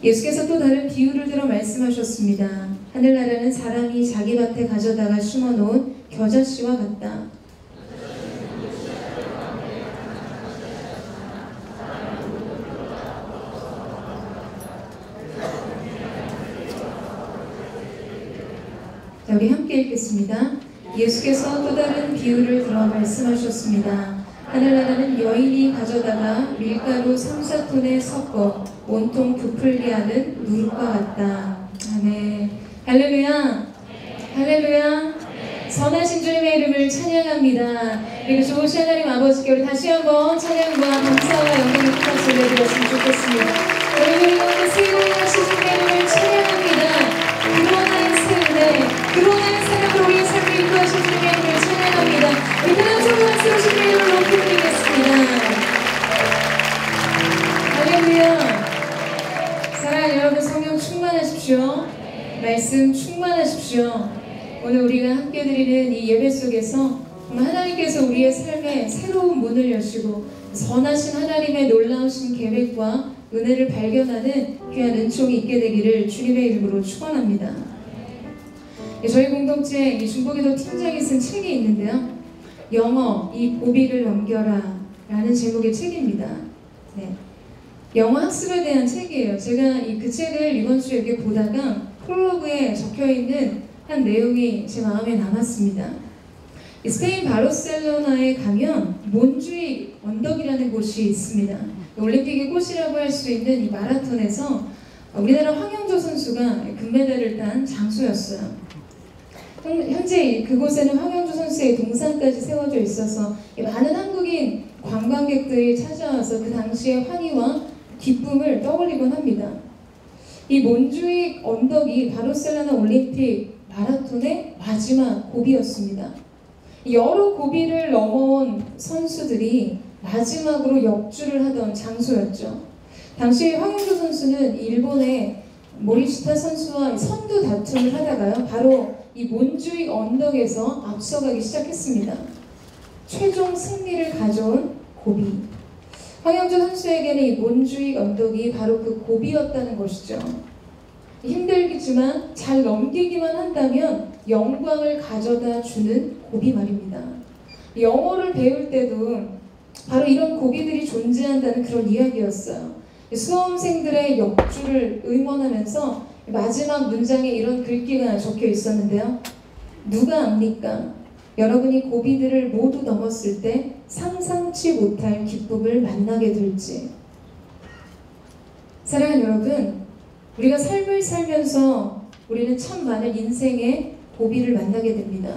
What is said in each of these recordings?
예수께서 또 다른 비유를 들어 말씀하셨습니다. 하늘나라는 사람이 자기 밭에 가져다가 심어놓은 겨자씨와 같다. 자, 우리 함께 읽겠습니다. 예수께서 또 다른 비유를 들어 말씀하셨습니다. 하늘나라는 여인이 가져다가 밀가루 3-4톤에 섞어 온통 부풀게 하는 누룩과 같다. 아멘. 할렐루야. 할렐루야. 선하신 주님의 이름을 찬양합니다. 그리고 좋으신 하나님 아버지께 우리 다시 한번 찬양과 감사와 영광의 뜻을 올려드렸으면 좋겠습니다. 여러분, 새로운 하신 주님의 이름을 찬양합니다. 그러한 새은혜, 그러한 사랑으로 우리의 삶을 이끌어주신 주님의 이름을 찬양합니다. 우리 하나님 정말스러우신 주님의 이름을 높이 드리겠습니다. 할렐루야. 사랑하는 여러분, 성령 충만하십시오. 말씀 충만하십시오. 오늘 우리가 함께 드리는 이 예배 속에서 하나님께서 우리의 삶에 새로운 문을 여시고 선하신 하나님의 놀라우신 계획과 은혜를 발견하는 귀한 은총이 있게 되기를 주님의 이름으로 축원합니다. 저희 공동체 이 중보기도 팀장이 쓴 책이 있는데요. 영어 이 고비를 넘겨라 라는 제목의 책입니다. 네. 영어 학습에 대한 책이에요. 제가 그 책을 이번 주에 이렇게 보다가 프롤로그에 적혀있는 한 내용이 제 마음에 남았습니다. 스페인 바르셀로나에 가면 몬주익 언덕이라는 곳이 있습니다. 올림픽의 꽃이라고 할 수 있는 이 마라톤에서 우리나라 황영조 선수가 금메달을 딴 장소였어요. 현재 그곳에는 황영조 선수의 동상까지 세워져 있어서 많은 한국인 관광객들이 찾아와서 그 당시의 환희와 기쁨을 떠올리곤 합니다. 이 몬주익 언덕이 바르셀로나 올림픽 마라톤의 마지막 고비였습니다. 여러 고비를 넘어온 선수들이 마지막으로 역주를 하던 장소였죠. 당시 황영조 선수는 일본의 모리시타 선수와 선두 다툼을 하다가요, 바로 이 몬주익 언덕에서 앞서가기 시작했습니다. 최종 승리를 가져온 고비. 황영조 선수에게는 이 몬주익 언덕이 바로 그 고비였다는 것이죠. 힘들겠지만 잘 넘기기만 한다면 영광을 가져다 주는 고비 말입니다. 영어를 배울 때도 바로 이런 고비들이 존재한다는 그런 이야기였어요. 수험생들의 역주를 응원하면서 마지막 문장에 이런 글귀가 적혀 있었는데요. 누가 압니까? 여러분이 고비들을 모두 넘었을 때 상상치 못할 기쁨을 만나게 될지. 사랑하는 여러분, 우리가 삶을 살면서 우리는 참 많은 인생의 고비를 만나게 됩니다.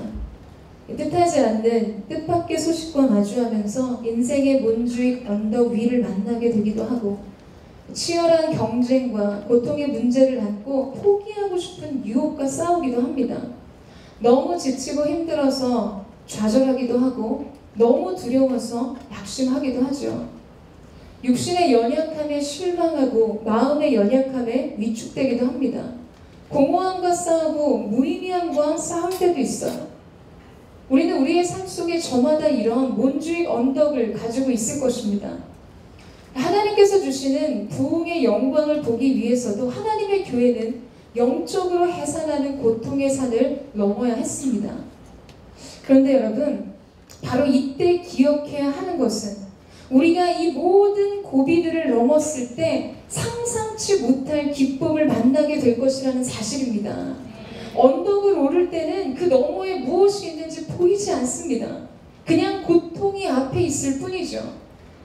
뜻하지 않는 뜻밖의 소식과 마주하면서 인생의 몬주익 언덕 위를 만나게 되기도 하고, 치열한 경쟁과 고통의 문제를 안고 포기하고 싶은 유혹과 싸우기도 합니다. 너무 지치고 힘들어서 좌절하기도 하고, 너무 두려워서 낙심하기도 하죠. 육신의 연약함에 실망하고 마음의 연약함에 위축되기도 합니다. 공허함과 싸우고 무의미함과 싸울 때도 있어요. 우리는 우리의 삶 속에 저마다 이런 몬주익 언덕을 가지고 있을 것입니다. 하나님께서 주시는 부흥의 영광을 보기 위해서도 하나님의 교회는 영적으로 해산하는 고통의 산을 넘어야 했습니다. 그런데 여러분, 바로 이때 기억해야 하는 것은 우리가 이 모든 고비들을 넘었을 때 상상치 못할 기쁨을 만나게 될 것이라는 사실입니다. 언덕을 오를 때는 그 너머에 무엇이 있는지 보이지 않습니다. 그냥 고통이 앞에 있을 뿐이죠.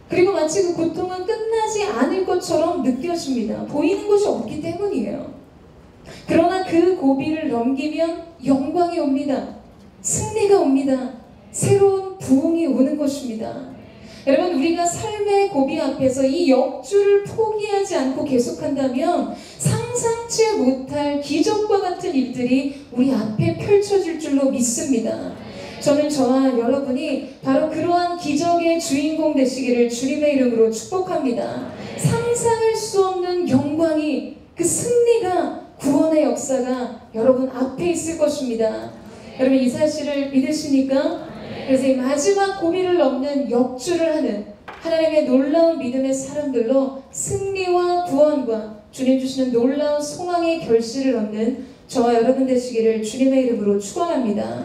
그리고 마치 그 고통은 끝나지 않을 것처럼 느껴집니다. 보이는 것이 없기 때문이에요. 그러나 그 고비를 넘기면 영광이 옵니다. 승리가 옵니다. 새로운 부흥이 오는 것입니다. 여러분, 우리가 삶의 고비 앞에서 이 역주를 포기하지 않고 계속한다면 상상치 못할 기적과 같은 일들이 우리 앞에 펼쳐질 줄로 믿습니다. 저는 저와 여러분이 바로 그러한 기적의 주인공 되시기를 주님의 이름으로 축복합니다. 상상할 수 없는 영광이, 그 승리가, 구원의 역사가 여러분 앞에 있을 것입니다. 여러분, 이 사실을 믿으십니까? 그래서 이 마지막 고비를 넘는 역주를 하는 하나님의 놀라운 믿음의 사람들로 승리와 구원 구원과 주님 주시는 놀라운 소망의 결실을 얻는 저와 여러분 되시기를 주님의 이름으로 축원합니다.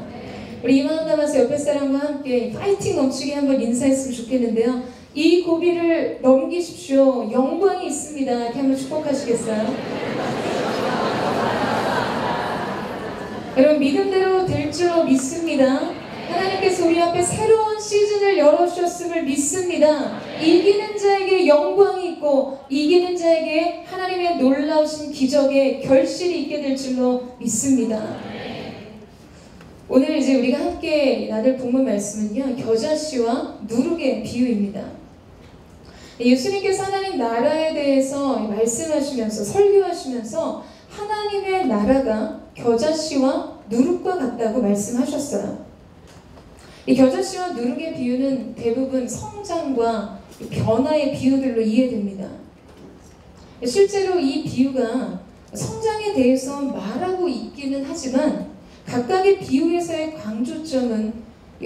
우리 이 마음 담아서 옆에 사람과 함께 파이팅 넘치게 한번 인사했으면 좋겠는데요. 이 고비를 넘기십시오. 영광이 있습니다. 이렇게 한번 축복하시겠어요? 여러분 믿음대로 될 줄 믿습니다. 하나님께서 우리 앞에 새로운 시즌을 열어주셨음을 믿습니다. 이기는 자에게 영광이 있고 이기는 자에게 하나님의 놀라우신 기적의 결실이 있게 될 줄로 믿습니다. 오늘 이제 우리가 함께 나눌 본문 말씀은요, 겨자씨와 누룩의 비유입니다. 예수님께서 하나님 나라에 대해서 말씀하시면서 설교하시면서 하나님의 나라가 겨자씨와 누룩과 같다고 말씀하셨어요. 이 겨자씨와 누룩의 비유는 대부분 성장과 변화의 비유들로 이해됩니다. 실제로 이 비유가 성장에 대해서 말하고 있기는 하지만 각각의 비유에서의 강조점은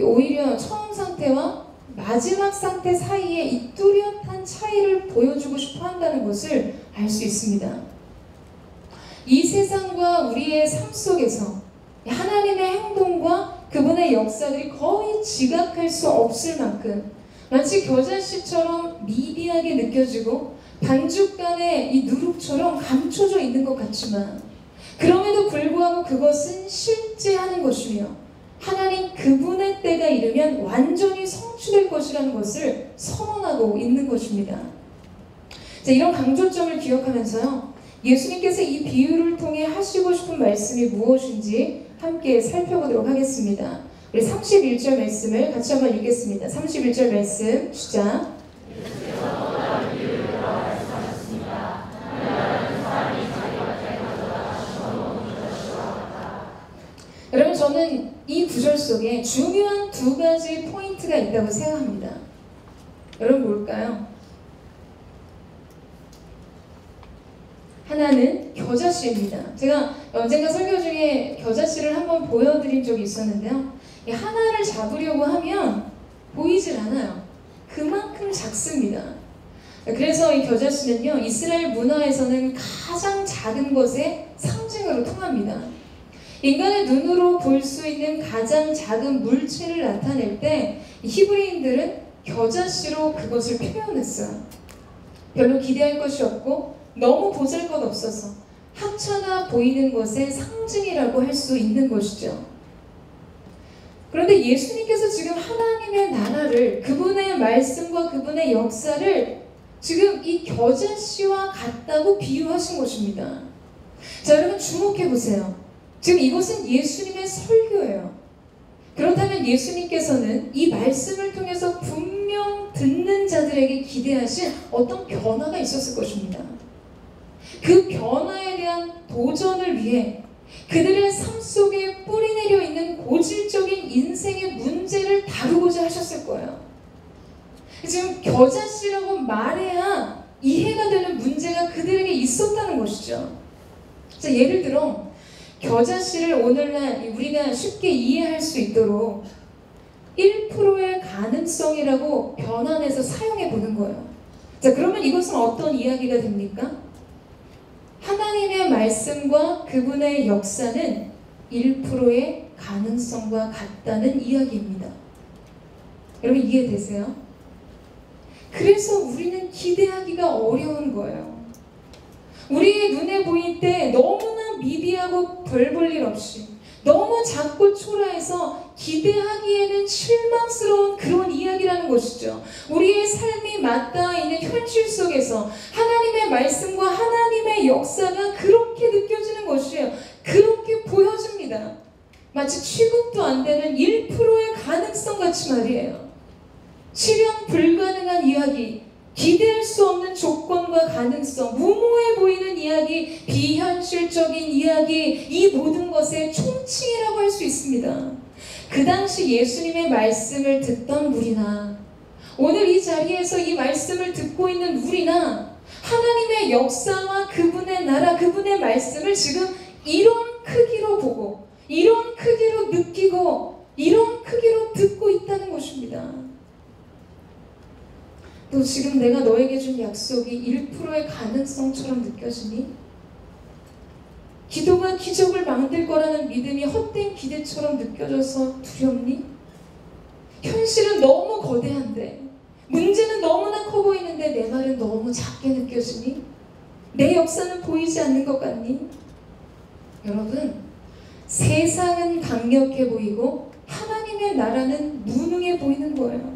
오히려 처음 상태와 마지막 상태 사이에 이 뚜렷한 차이를 보여주고 싶어 한다는 것을 알 수 있습니다. 이 세상과 우리의 삶 속에서 하나님의 행동과 그분의 역사들이 거의 지각할 수 없을 만큼 마치 겨자씨처럼 미비하게 느껴지고 반죽간에 이 누룩처럼 감춰져 있는 것 같지만 그럼에도 불구하고 그것은 실제하는 것이며 하나님 그분의 때가 이르면 완전히 성취될 것이라는 것을 선언하고 있는 것입니다. 자, 이런 강조점을 기억하면서요, 예수님께서 이 비유를 통해 하시고 싶은 말씀이 무엇인지 함께 살펴보도록 하겠습니다. 우리 31절 말씀을 같이 한번 읽겠습니다. 31절 말씀 시작. 여러분, 저는 이 구절 속에 중요한 두 가지 포인트가 있다고 생각합니다. 여러분 뭘까요? 하나는 겨자씨입니다. 제가 언젠가 설교 중에 겨자씨를 한번 보여드린 적이 있었는데요. 하나를 잡으려고 하면 보이질 않아요. 그만큼 작습니다. 그래서 이 겨자씨는요, 이스라엘 문화에서는 가장 작은 것의 상징으로 통합니다. 인간의 눈으로 볼 수 있는 가장 작은 물체를 나타낼 때 히브리인들은 겨자씨로 그것을 표현했어요. 별로 기대할 것이 없고 너무 보잘것없어서 하찮아 보이는 것의 상징이라고 할 수 있는 것이죠. 그런데 예수님께서 지금 하나님의 나라를, 그분의 말씀과 그분의 역사를 지금 이 겨자씨와 같다고 비유하신 것입니다. 자, 여러분 주목해 보세요. 지금 이것은 예수님의 설교예요. 그렇다면 예수님께서는 이 말씀을 통해서 분명 듣는 자들에게 기대하신 어떤 변화가 있었을 것입니다. 그 변화에 대한 도전을 위해 그들의 삶 속에 뿌리내려 있는 고질적인 인생의 문제를 다루고자 하셨을 거예요. 지금 겨자씨라고 말해야 이해가 되는 문제가 그들에게 있었다는 것이죠. 자, 예를 들어 겨자씨를 오늘날 우리가 쉽게 이해할 수 있도록 1%의 가능성이라고 변환해서 사용해 보는 거예요. 자, 그러면 이것은 어떤 이야기가 됩니까? 하나님의 말씀과 그분의 역사는 1%의 가능성과 같다는 이야기입니다. 여러분 이해되세요? 그래서 우리는 기대하기가 어려운 거예요. 우리의 눈에 보일 때 너무나 미비하고 별 볼 일 없이 너무 작고 초라해서 기대하기에는 실망스러운 그런 이야기라는 것이죠. 우리의 삶이 맞닿아 있는 현실 속에서 하나님의 말씀과 하나님의 역사가 그렇게 느껴지는 것이에요. 그렇게 보여집니다. 마치 취급도 안 되는 1%의 가능성 같이 말이에요. 실현 불가능한 이야기, 기대할 수 없는 조건과 가능성, 무모해 보이는 이야기, 비현실적인 이야기, 이 모든 것의 총칭이라고 할 수 있습니다. 그 당시 예수님의 말씀을 듣던 우리나, 오늘 이 자리에서 이 말씀을 듣고 있는 우리나, 하나님의 역사와 그분의 나라, 그분의 말씀을 지금 이런 크기로 보고, 이런 크기로 느끼고, 이런 크기로 듣고 있다는 것입니다. 또 지금 내가 너에게 준 약속이 1%의 가능성처럼 느껴지니? 기도가 기적을 만들 거라는 믿음이 헛된 기대처럼 느껴져서 두렵니? 현실은 너무 거대한데, 문제는 너무나 커 보이는데 내 말은 너무 작게 느껴지니? 내 역사는 보이지 않는 것 같니? 여러분, 세상은 강력해 보이고 하나님의 나라는 무능해 보이는 거예요.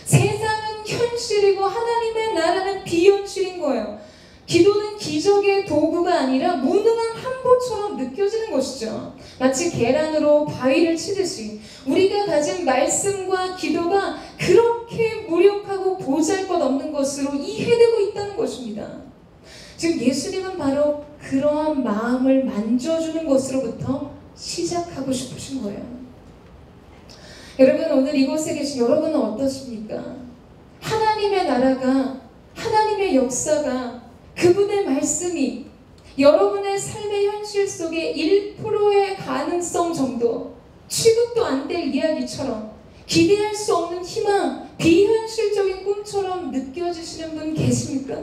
세상은 현실이고 하나님의 나라는 비현실인 거예요. 기도는 기적의 도구가 아니라 무능한 함보처럼 느껴지는 것이죠. 마치 계란으로 바위를 치듯이 우리가 가진 말씀과 기도가 그렇게 무력하고 보잘것없는 것으로 이해되고 있다는 것입니다. 지금 예수님은 바로 그러한 마음을 만져주는 것으로부터 시작하고 싶으신 거예요. 여러분, 오늘 이곳에 계신 여러분은 어떠십니까? 하나님의 나라가, 하나님의 역사가, 그분의 말씀이 여러분의 삶의 현실 속에 1%의 가능성 정도, 취급도 안 될 이야기처럼, 기대할 수 없는 희망, 비현실적인 꿈처럼 느껴지시는 분 계십니까?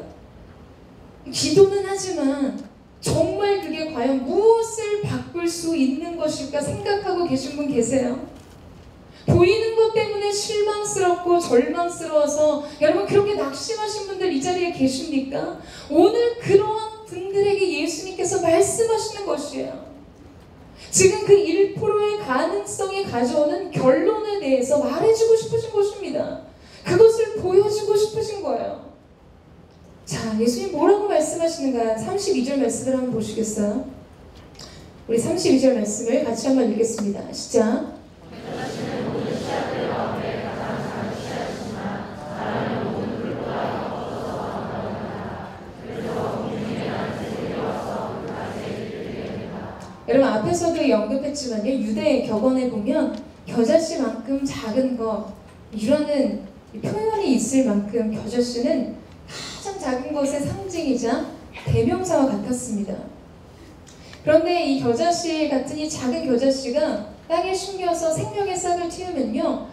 기도는 하지만 정말 그게 과연 무엇을 바꿀 수 있는 것일까 생각하고 계신 분 계세요? 보이는 것 때문에 실망스럽고 절망스러워서 여러분 그렇게 낙심하신 분들 이 자리에 계십니까? 오늘 그러한 분들에게 예수님께서 말씀하시는 것이에요. 지금 그 1%의 가능성이 가져오는 결론에 대해서 말해주고 싶으신 것입니다. 그것을 보여주고 싶으신 거예요. 자, 예수님 뭐라고 말씀하시는가? 32절 말씀을 한번 보시겠어요? 우리 32절 말씀을 같이 한번 읽겠습니다. 시작. 여러분, 앞에서도 언급했지만요, 유대 격언에 보면 겨자씨만큼 작은 것이라는 표현이 있을 만큼 겨자씨는 가장 작은 것의 상징이자 대명사와 같았습니다. 그런데 이 겨자씨 같은 이 작은 겨자씨가 땅에 숨겨서 생명의 싹을 틔우면요,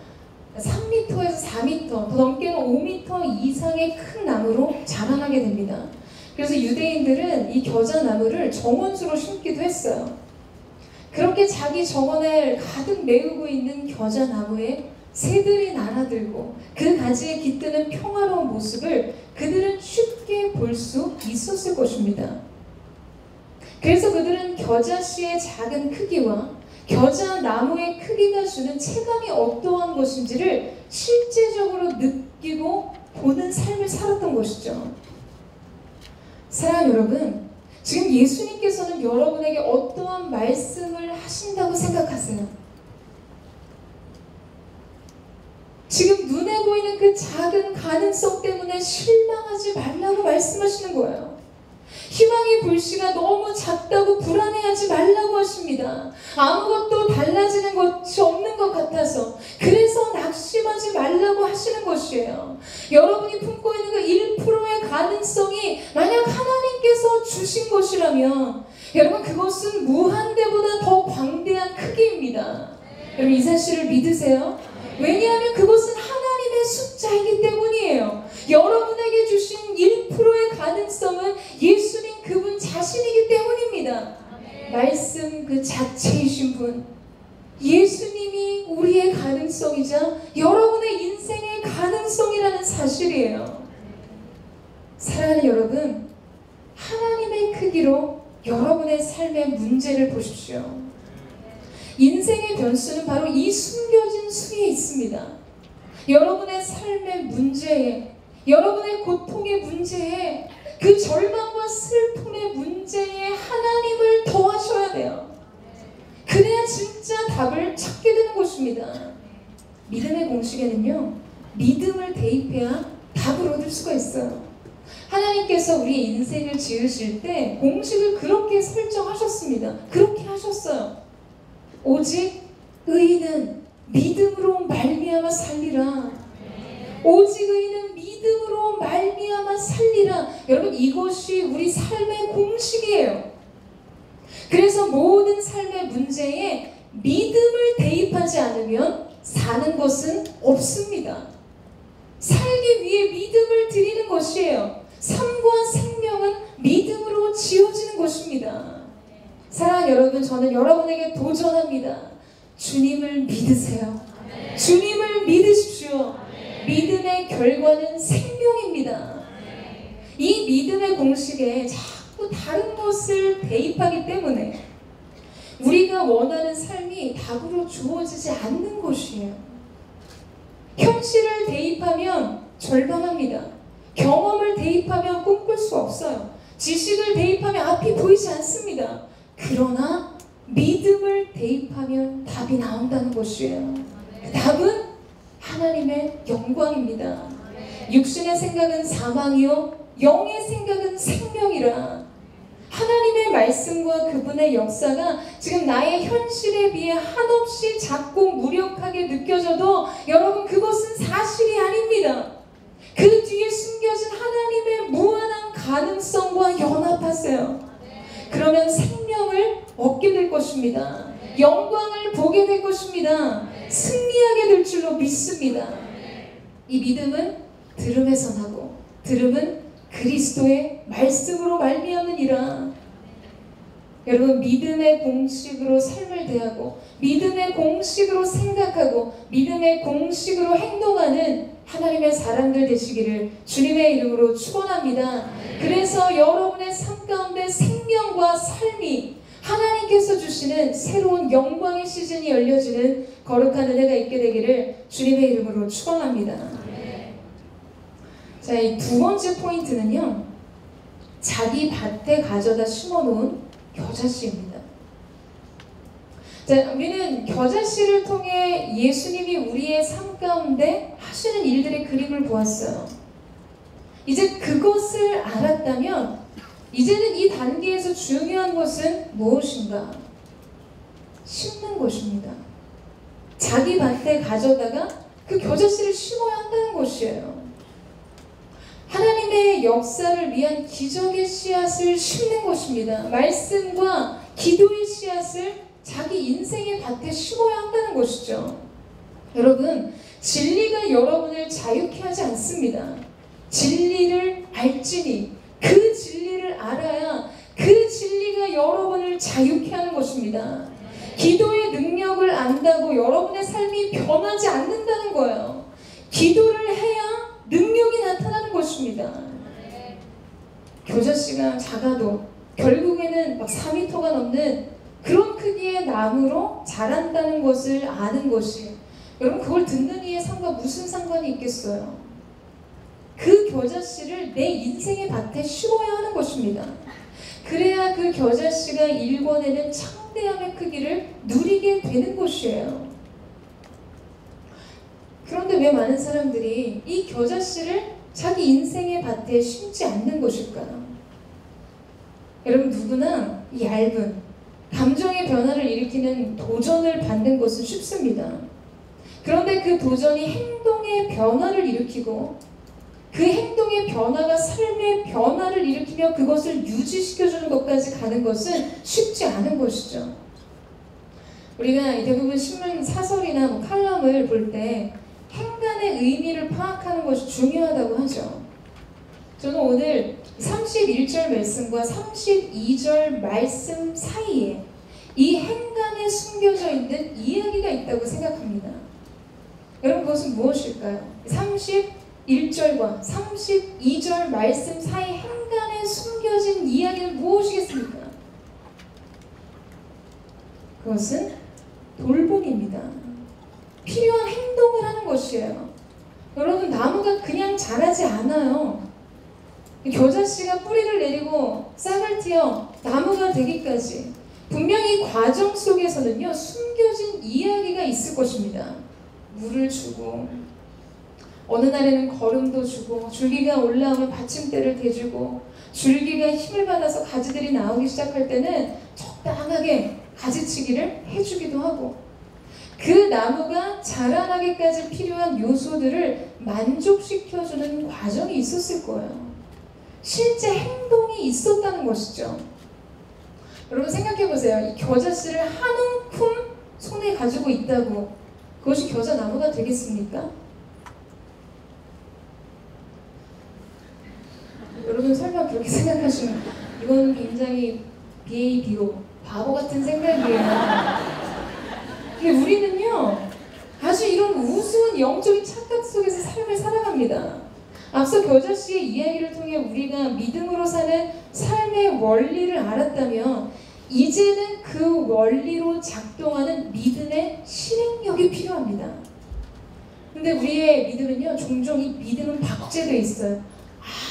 3m에서 4m, 더 넘게는 5m 이상의 큰 나무로 자라나게 됩니다. 그래서 유대인들은 이 겨자나무를 정원수로 심기도 했어요. 그렇게 자기 정원을 가득 메우고 있는 겨자나무에 새들이 날아들고 그 가지에 깃드는 평화로운 모습을 그들은 쉽게 볼 수 있었을 것입니다. 그래서 그들은 겨자씨의 작은 크기와 겨자나무의 크기가 주는 체감이 어떠한 것인지를 실제적으로 느끼고 보는 삶을 살았던 것이죠. 사랑하는 여러분, 지금 예수님께서는 여러분에게 어떠한 말씀을 하신다고 생각하세요? 지금 눈에 보이는 그 작은 가능성 때문에 실망하지 말라고 말씀하시는 거예요. 희망의 불씨가 너무 작다고 불안해하지 말라고 하십니다. 아무것도 달라지는 것이 없는 것 같아서 그래서 낙심하지 말라고 하시는 것이에요. 여러분이 품고 있는 그 1%의 가능성이 만약 하나님께서 주신 것이라면 여러분 그것은 무한대보다 더 광대한 크기입니다. 여러분 이 사실을 믿으세요? 왜냐하면 그것은 하나님의 숫자이기 때문이에요. 여러분에게 주신 1%의 가능성은 예수님 그분 자신이기 때문입니다. 말씀 그 자체이신 분, 예수님이 우리의 가능성이자 여러분의 인생의 가능성이라는 사실이에요. 사랑하는 여러분, 하나님의 크기로 여러분의 삶의 문제를 보십시오. 인생의 변수는 바로 이 숨겨진 수에 있습니다. 여러분의 삶의 문제에, 여러분의 고통의 문제에, 그 절망과 슬픔의 문제에 하나님을 더하셔야 돼요. 그래야 진짜 답을 찾게 되는 것입니다. 믿음의 공식에는요, 믿음을 대입해야 답을 얻을 수가 있어요. 하나님께서 우리의 인생을 지으실 때 공식을 그렇게 설정하셨습니다. 그렇게 하셨어요. 오직 의인은 믿음으로 말미암아 살리라. 오직 의인은 믿음으로 말미암아 살리라. 여러분 이것이 우리 삶의 공식이에요. 그래서 모든 삶의 문제에 믿음을 대입하지 않으면 사는 것은 없습니다. 살기 위해 믿음을 드리는 것이에요. 삶과 생명은 믿음으로 지어지는 것입니다. 사랑하는 여러분, 저는 여러분에게 도전합니다. 주님을 믿으세요. 주님을 믿으십시오. 믿음의 결과는 생명입니다. 이 믿음의 공식에 자꾸 다른 것을 대입하기 때문에 우리가 원하는 삶이 답으로 주어지지 않는 것이에요. 현실을 대입하면 절망합니다. 경험을 대입하면 꿈꿀 수 없어요. 지식을 대입하면 앞이 보이지 않습니다. 그러나 믿음을 대입하면 답이 나온다는 것이에요. 답은 하나님의 영광입니다. 육신의 생각은 사망이요 영의 생각은 생명이라. 하나님의 말씀과 그분의 역사가 지금 나의 현실에 비해 한없이 작고 무력하게 느껴져도 여러분, 그것은 사실이 아닙니다. 그 뒤에 숨겨진 하나님의 무한한 가능성과 연합하세요. 그러면 생명을 얻게 될 것입니다. 영광을 보게 될 것입니다. 승리하게 될 줄로 믿습니다. 이 믿음은 들음에서 나고 들음은 그리스도의 말씀으로 말미암느니라. 여러분, 믿음의 공식으로 삶을 대하고 믿음의 공식으로 생각하고 믿음의 공식으로 행동하는 하나님의 사람들 되시기를 주님의 이름으로 축원합니다. 그래서 여러분의 삶 가운데 생명과 삶이 하나님께서 주시는 새로운 영광의 시즌이 열려지는 거룩한 은혜가 있게 되기를 주님의 이름으로 축원합니다. 자, 이 두 번째 포인트는요, 자기 밭에 가져다 심어놓은 겨자씨입니다. 자, 우리는 겨자씨를 통해 예수님이 우리의 삶 가운데 하시는 일들의 그림을 보았어요. 이제 그것을 알았다면 이제는 이 단계에서 중요한 것은 무엇인가? 심는 것입니다. 자기 밭에 가져다가 그 겨자씨를 심어야 한다는 것이에요. 하나님의 역사를 위한 기적의 씨앗을 심는 것입니다. 말씀과 기도의 씨앗을 자기 인생의 밭에 심어야 한다는 것이죠. 여러분, 진리가 여러분을 자유케 하지 않습니다. 진리를 알지니, 그 진리를 알아야 그 진리가 여러분을 자유케 하는 것입니다. 기도의 능력을 안다고 여러분의 삶이 변하지 않는다는 거예요. 기도를 해야 능력이 나타나는 것입니다. 겨자씨가 작아도 결국에는 막 4m가 넘는 그런 크기의 나무로 자란다는 것을 아는 것이, 여러분, 그걸 듣는 이의 삶과 무슨 상관이 있겠어요? 그 겨자씨를 내 인생의 밭에 심어야 하는 것입니다. 그래야 그 겨자씨가 일궈내는 창대함의 크기를 누리게 되는 것이에요. 그런데 왜 많은 사람들이 이 겨자씨를 자기 인생의 밭에 심지 않는 것일까요? 여러분, 누구나 이 얇은 감정의 변화를 일으키는 도전을 받는 것은 쉽습니다. 그런데 그 도전이 행동의 변화를 일으키고 그 행동의 변화가 삶의 변화를 일으키며 그것을 유지시켜주는 것까지 가는 것은 쉽지 않은 것이죠. 우리가 대부분 신문 사설이나 칼럼을 볼 때 행간의 의미를 파악하는 것이 중요하다고 하죠. 저는 오늘 31절 말씀과 32절 말씀 사이에 이 행간에 숨겨져 있는 이야기가 있다고 생각합니다. 여러분, 그것은 무엇일까요? 31절과 32절 말씀 사이 행간에 숨겨진 이야기는 무엇이겠습니까? 그것은 돌봄입니다. 필요한 행동을 하는 것이에요. 여러분, 나무가 그냥 자라지 않아요. 겨자씨가 뿌리를 내리고 싹을 틔어 나무가 되기까지 분명히 과정 속에서는요, 숨겨진 이야기가 있을 것입니다. 물을 주고, 어느 날에는 거름도 주고, 줄기가 올라오면 받침대를 대주고, 줄기가 힘을 받아서 가지들이 나오기 시작할 때는 적당하게 가지치기를 해주기도 하고, 그 나무가 자라나기까지 필요한 요소들을 만족시켜주는 과정이 있었을 거예요. 실제 행동이 있었다는 것이죠. 여러분, 생각해보세요. 이 겨자씨를 한 움큼 손에 가지고 있다고 그것이 겨자나무가 되겠습니까? 여러분 설마 그렇게 생각하시면 이건 굉장히 BABO 바보 같은 생각이에요. 근데 우리는요 아주 이런 우스운 영적인 착각 속에서 삶을 살아갑니다. 앞서 겨자씨의 이야기를 통해 우리가 믿음으로 사는 삶의 원리를 알았다면 이제는 그 원리로 작동하는 믿음의 실행력이 필요합니다. 근데 우리의 믿음은요 종종 이 믿음은 박제되어 있어요.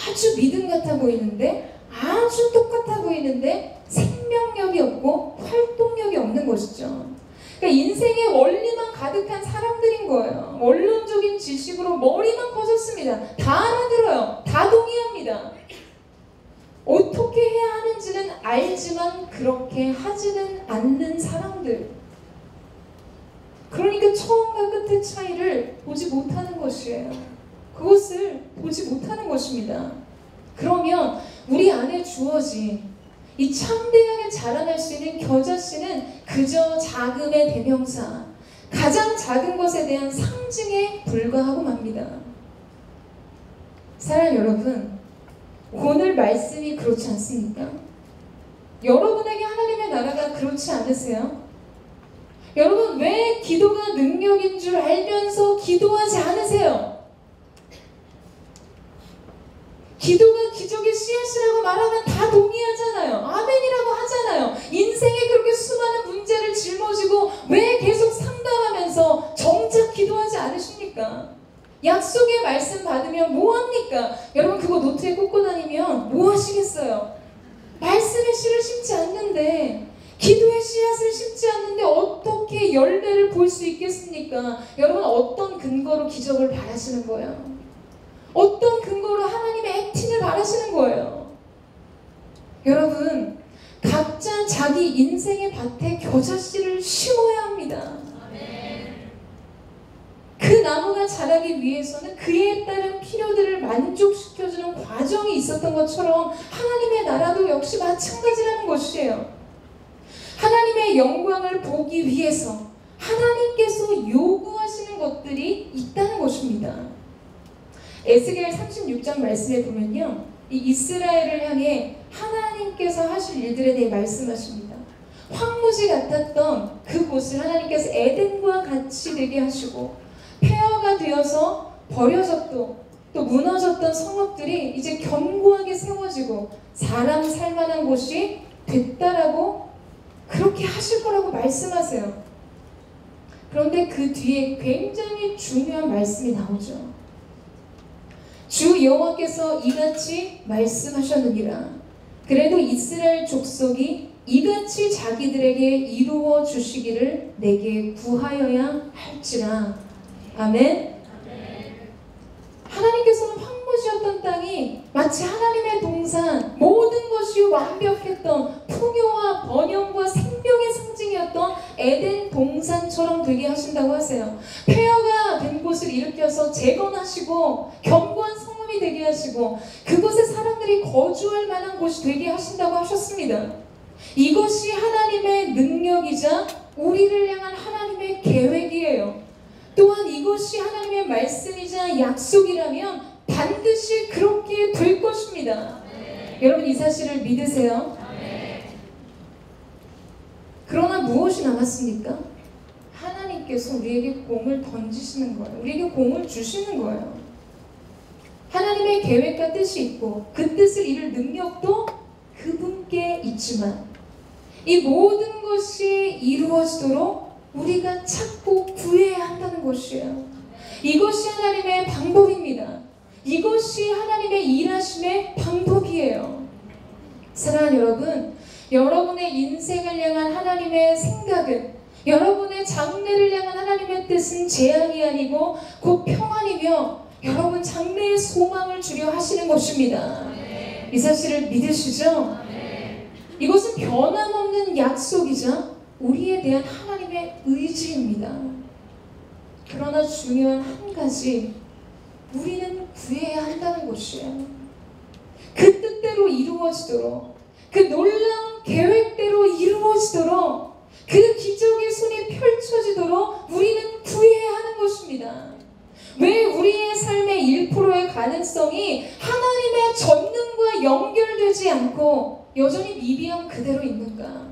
아주 믿음 같아 보이는데 아주 똑같아 보이는데 생명력이 없고 활동력이 없는 것이죠. 그러니까 인생의 원리만 가득한 사람들인 거예요. 원론적인 지식으로 머리만 커졌습니다. 다 알아들어요. 다 동의합니다. 어떻게 해야 하는지는 알지만 그렇게 하지는 않는 사람들. 그러니까 처음과 끝의 차이를 보지 못하는 것이에요. 그것을 보지 못하는 것입니다. 그러면 우리 안에 주어진 이 참대하게 자라날 수 있는 겨자씨는 그저 자금의 대명사, 가장 작은 것에 대한 상징에 불과하고 맙니다. 사랑하는 여러분, 오늘 말씀이 그렇지 않습니까? 여러분에게 하나님의 나라가 그렇지 않으세요? 여러분 왜 기도가 능력인 줄 알면서 기도하지 않으세요? 기도가 기적의 씨앗이라고 말하면 다 동의하잖아요. 아멘이라고 하잖아요. 인생에 그렇게 수많은 문제를 짊어지고 왜 계속 상담하면서 정작 기도하지 않으십니까? 약속의 말씀 받으면 뭐합니까? 여러분 그거 노트에 꽂고 다니면 뭐 하시겠어요? 말씀의 씨를 심지 않는데, 기도의 씨앗을 심지 않는데 어떻게 열매를 볼 수 있겠습니까? 여러분 어떤 근거로 기적을 바라시는 거예요? 어떤 근거로 하나님의 액팅을 바라시는 거예요? 여러분 각자 자기 인생의 밭에 겨자씨를 심어야 합니다. 그 나무가 자라기 위해서는 그에 따른 필요들을 만족시켜주는 과정이 있었던 것처럼 하나님의 나라도 역시 마찬가지라는 것이에요. 하나님의 영광을 보기 위해서 하나님께서 요구하시는 것들이 있다는 것입니다. 에스겔 36장 말씀에 보면요, 이 이스라엘을 향해 하나님께서 하실 일들에 대해 말씀하십니다. 황무지 같았던 그곳을 하나님께서 에덴과 같이 되게 하시고, 폐허가 되어서 버려졌고 또 무너졌던 성읍들이 이제 견고하게 세워지고 사람 살만한 곳이 됐다라고 그렇게 하실 거라고 말씀하세요. 그런데 그 뒤에 굉장히 중요한 말씀이 나오죠. 주 여호와께서 이같이 말씀하셨느니라. 그래도 이스라엘 족속이 이같이 자기들에게 이루어 주시기를 내게 구하여야 할지라. 아멘. 하나님께서는 황무지였던 땅이 마치 하나님의 동산, 모든 것이 완벽했던 풍요와 번영과 생명의 상징이었던 에덴 동산처럼 되게 하신다고 하세요. 폐허가 된 곳을 일으켜서 재건하시고 견고한 성읍이 되게 하시고 그곳에 사람들이 거주할 만한 곳이 되게 하신다고 하셨습니다. 이것이 하나님의 능력이자 우리를 향한 하나님의 계획이에요. 또한 이것이 하나님의 말씀이자 약속이라면 반드시 그렇게 될 것입니다. 여러분 이 사실을 믿으세요? 그러나 무엇이 남았습니까? 하나님께서 우리에게 공을 던지시는 거예요. 우리에게 공을 주시는 거예요. 하나님의 계획과 뜻이 있고 그 뜻을 이룰 능력도 그분께 있지만 이 모든 것이 이루어지도록 우리가 찾고 구해야 한다는 것이에요. 이것이 하나님의 방법입니다. 이것이 하나님의 일하심의 방법이에요. 사랑하는 여러분, 여러분의 인생을 향한 하나님의 생각은, 여러분의 장래를 향한 하나님의 뜻은 재앙이 아니고 곧 평안이며 여러분 장래의 소망을 주려 하시는 것입니다. 이 사실을 믿으시죠? 이것은 변함없는 약속이자 우리에 대한 하나님의 의지입니다. 그러나 중요한 한 가지, 우리는 구해야 한다는 것이에요. 그 뜻대로 이루어지도록, 그 놀라운 계획대로 이루어지도록, 그 기적의 손이 펼쳐지도록 우리는 구해야 하는 것입니다. 왜 우리의 삶의 1%의 가능성이 하나님의 전능과 하나님과 연결되지 않고 여전히 미비함 그대로 있는가?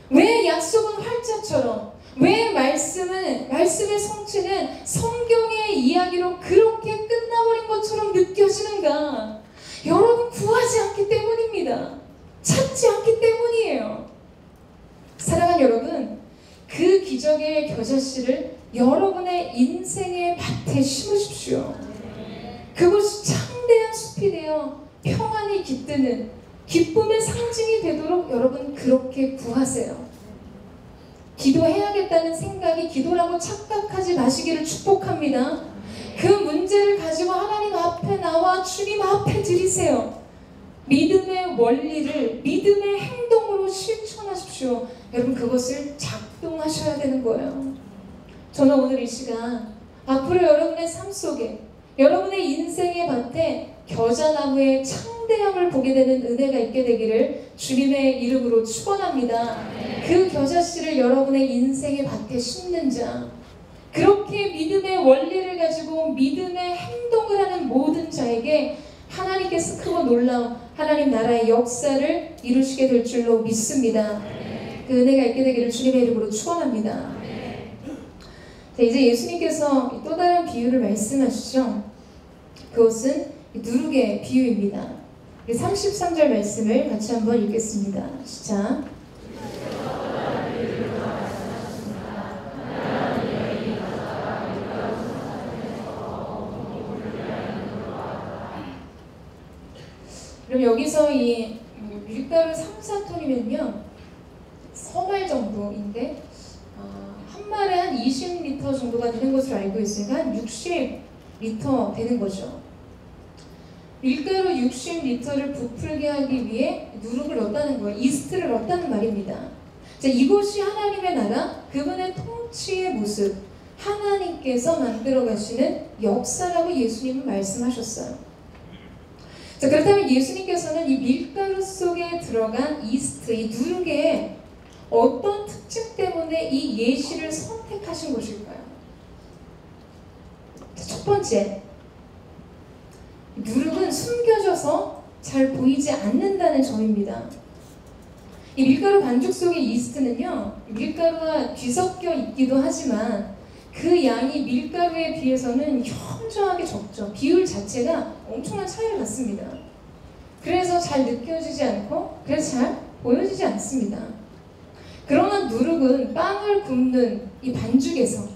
왜 약속은 활자처럼, 왜 말씀의 성취는 성경의 이야기로 그렇게 끝나버린 것처럼 느껴지는가? 여러분, 구하지 않기 때문입니다. 찾지 않기 때문이에요. 사랑하는 여러분, 그 기적의 겨자씨를 여러분의 인생의 밭에 심으십시오. 그것이 창대한 숲이 되어 평안이 깃드는 기쁨의 상징이 되도록 여러분 그렇게 구하세요. 기도해야겠다는 생각이 기도라고 착각하지 마시기를 축복합니다. 그 문제를 가지고 하나님 앞에 나와 주님 앞에 드리세요. 믿음의 원리를 믿음의 행동으로 실천하십시오. 여러분, 그것을 작동하셔야 되는 거예요. 저는 오늘 이 시간 앞으로 여러분의 삶 속에, 여러분의 인생의 밭에 겨자나무의 창대함을 보게 되는 은혜가 있게 되기를 주님의 이름으로 축원합니다. 그 겨자씨를 여러분의 인생의 밭에 심는 자, 그렇게 믿음의 원리를 가지고 믿음의 행동을 하는 모든 자에게 하나님께서 크고 놀라운 하나님 나라의 역사를 이루시게 될 줄로 믿습니다. 그 은혜가 있게 되기를 주님의 이름으로 축원합니다. 자, 이제 예수님께서 또 다른 비유를 말씀하시죠. 그것은 누룩의 비유입니다. 33절 말씀을 같이 한번 읽겠습니다. 시작. 그럼 여기서 이 밀가루 3, 4톤이면요 서말 정도인데 한 말에 한 20리터 정도가 되는 것으로 알고 있으니까 한 60리터 되는 거죠. 밀가루 60리터를 부풀게 하기 위해 누룩을 넣었다는 거예요. 이스트를 넣었다는 말입니다. 자, 이것이 하나님의 나라, 그분의 통치의 모습, 하나님께서 만들어 가시는 역사라고 예수님은 말씀하셨어요. 자, 그렇다면 예수님께서는 이 밀가루 속에 들어간 이스트, 이 누룩의 어떤 특징 때문에 이 예시를 선택하신 것일까요? 자, 첫 번째, 누룩은 숨겨져서 잘 보이지 않는다는 점입니다. 이 밀가루 반죽 속의 이스트는요, 밀가루와 뒤섞여 있기도 하지만 그 양이 밀가루에 비해서는 현저하게 적죠. 비율 자체가 엄청난 차이를 갖습니다. 그래서 잘 느껴지지 않고 그래서 잘 보여지지 않습니다. 그러나 누룩은 빵을 굽는 이 반죽에서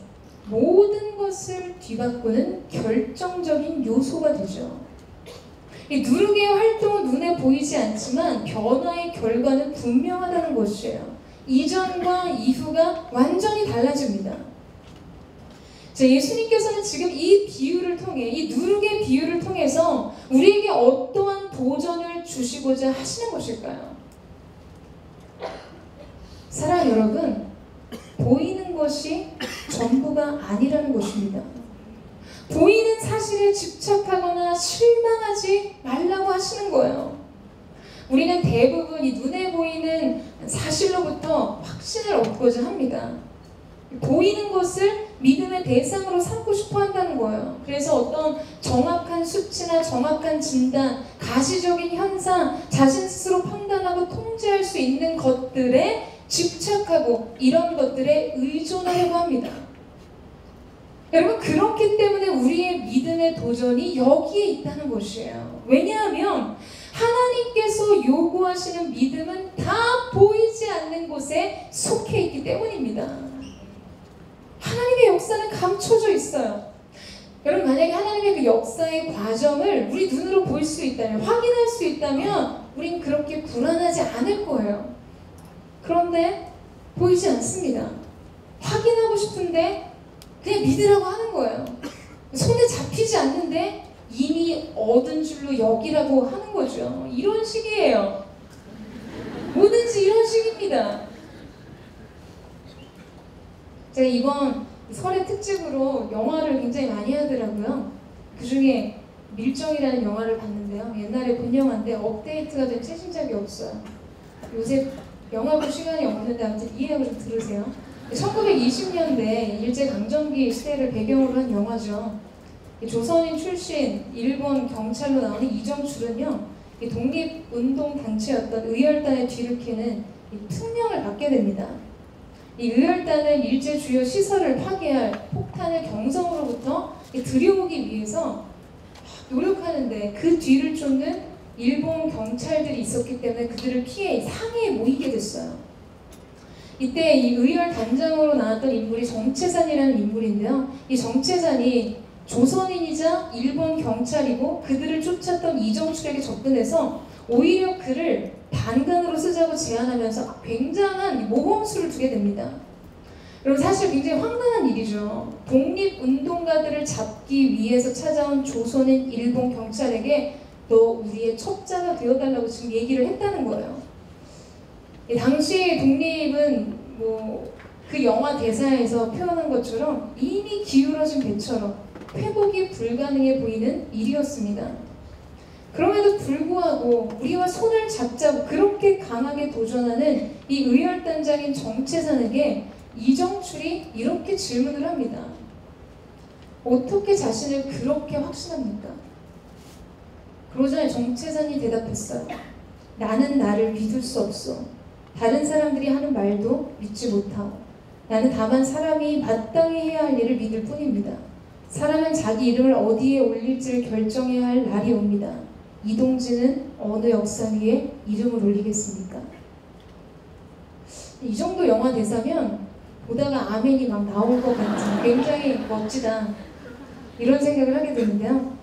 모든 것을 뒤바꾸는 결정적인 요소가 되죠. 이 누룩의 활동은 눈에 보이지 않지만 변화의 결과는 분명하다는 것이에요. 이전과 이후가 완전히 달라집니다. 자, 예수님께서는 지금 이 비유를 통해, 이 누룩의 비유를 통해서 우리에게 어떠한 도전을 주시고자 하시는 것일까요? 사랑하는 여러분, 보이는 것이 전부가 아니라는 것입니다. 보이는 사실에 집착하거나 실망하지 말라고 하시는 거예요. 우리는 대부분 이 눈에 보이는 사실로부터 확신을 얻고자 합니다. 보이는 것을 믿음의 대상으로 삼고 싶어 한다는 거예요. 그래서 어떤 정확한 수치나 정확한 진단, 가시적인 현상, 자신 스스로 판단하고 통제할 수 있는 것들에 집착하고 이런 것들에 의존하려고 합니다. 여러분, 그렇기 때문에 우리의 믿음의 도전이 여기에 있다는 것이에요. 왜냐하면 하나님께서 요구하시는 믿음은 다 보이지 않는 곳에 속해 있기 때문입니다. 하나님의 역사는 감춰져 있어요. 여러분, 만약에 하나님의 그 역사의 과정을 우리 눈으로 볼 수 있다면, 확인할 수 있다면 우린 그렇게 불안하지 않을 거예요. 그런데 보이지 않습니다. 확인하고 싶은데 그냥 믿으라고 하는 거예요. 손에 잡히지 않는데 이미 얻은 줄로 여기라고 하는 거죠. 이런 식이에요. 뭐든지 이런 식입니다. 제가 이번 설의 특집으로 영화를 굉장히 많이 하더라고요. 그 중에 밀정이라는 영화를 봤는데요. 옛날에 본 영화인데 업데이트가 된 최신작이 없어요. 요새 영화 볼 시간이 없는데 아무튼 이해하고 좀 들으세요. 1920년대 일제강점기 시대를 배경으로 한 영화죠. 조선인 출신 일본 경찰로 나오는 이정출은요, 이 독립운동 단체였던 의열단의 뒤를 이 특명을 받게 됩니다. 이 의열단은 일제 주요 시설을 파괴할 폭탄을 경성으로부터 들여오기 위해서 노력하는데 그 뒤를 쫓는 일본 경찰들이 있었기 때문에 그들을 피해 상해에 모이게 됐어요. 이때 이 의열 단장으로 나왔던 인물이 정채산이라는 인물인데요. 이 정채산이 조선인이자 일본 경찰이고 그들을 쫓았던 이정출에게 접근해서 오히려 그를 반간으로 쓰자고 제안하면서 굉장한 모범수를 두게 됩니다. 여러분 사실 굉장히 황당한 일이죠. 독립운동가들을 잡기 위해서 찾아온 조선인 일본 경찰에게 너 우리의 첩자가 되어달라고 지금 얘기를 했다는 거예요. 당시 독립은 그 영화 대사에서 표현한 것처럼 이미 기울어진 배처럼 회복이 불가능해 보이는 일이었습니다. 그럼에도 불구하고 우리와 손을 잡자고 그렇게 강하게 도전하는 이 의열단장인 정채산에게 이정출이 이렇게 질문을 합니다. 어떻게 자신을 그렇게 확신합니까? 그러자 정채산이 대답했어요. 나는 나를 믿을 수 없어. 다른 사람들이 하는 말도 믿지 못하고 나는 다만 사람이 마땅히 해야 할 일을 믿을 뿐입니다. 사람은 자기 이름을 어디에 올릴지를 결정해야 할 날이 옵니다. 이동진은 어느 역사 위에 이름을 올리겠습니까? 이 정도 영화 대사면 보다가 아멘이 막 나올 것 같은 굉장히 멋지다 이런 생각을 하게 되는데요.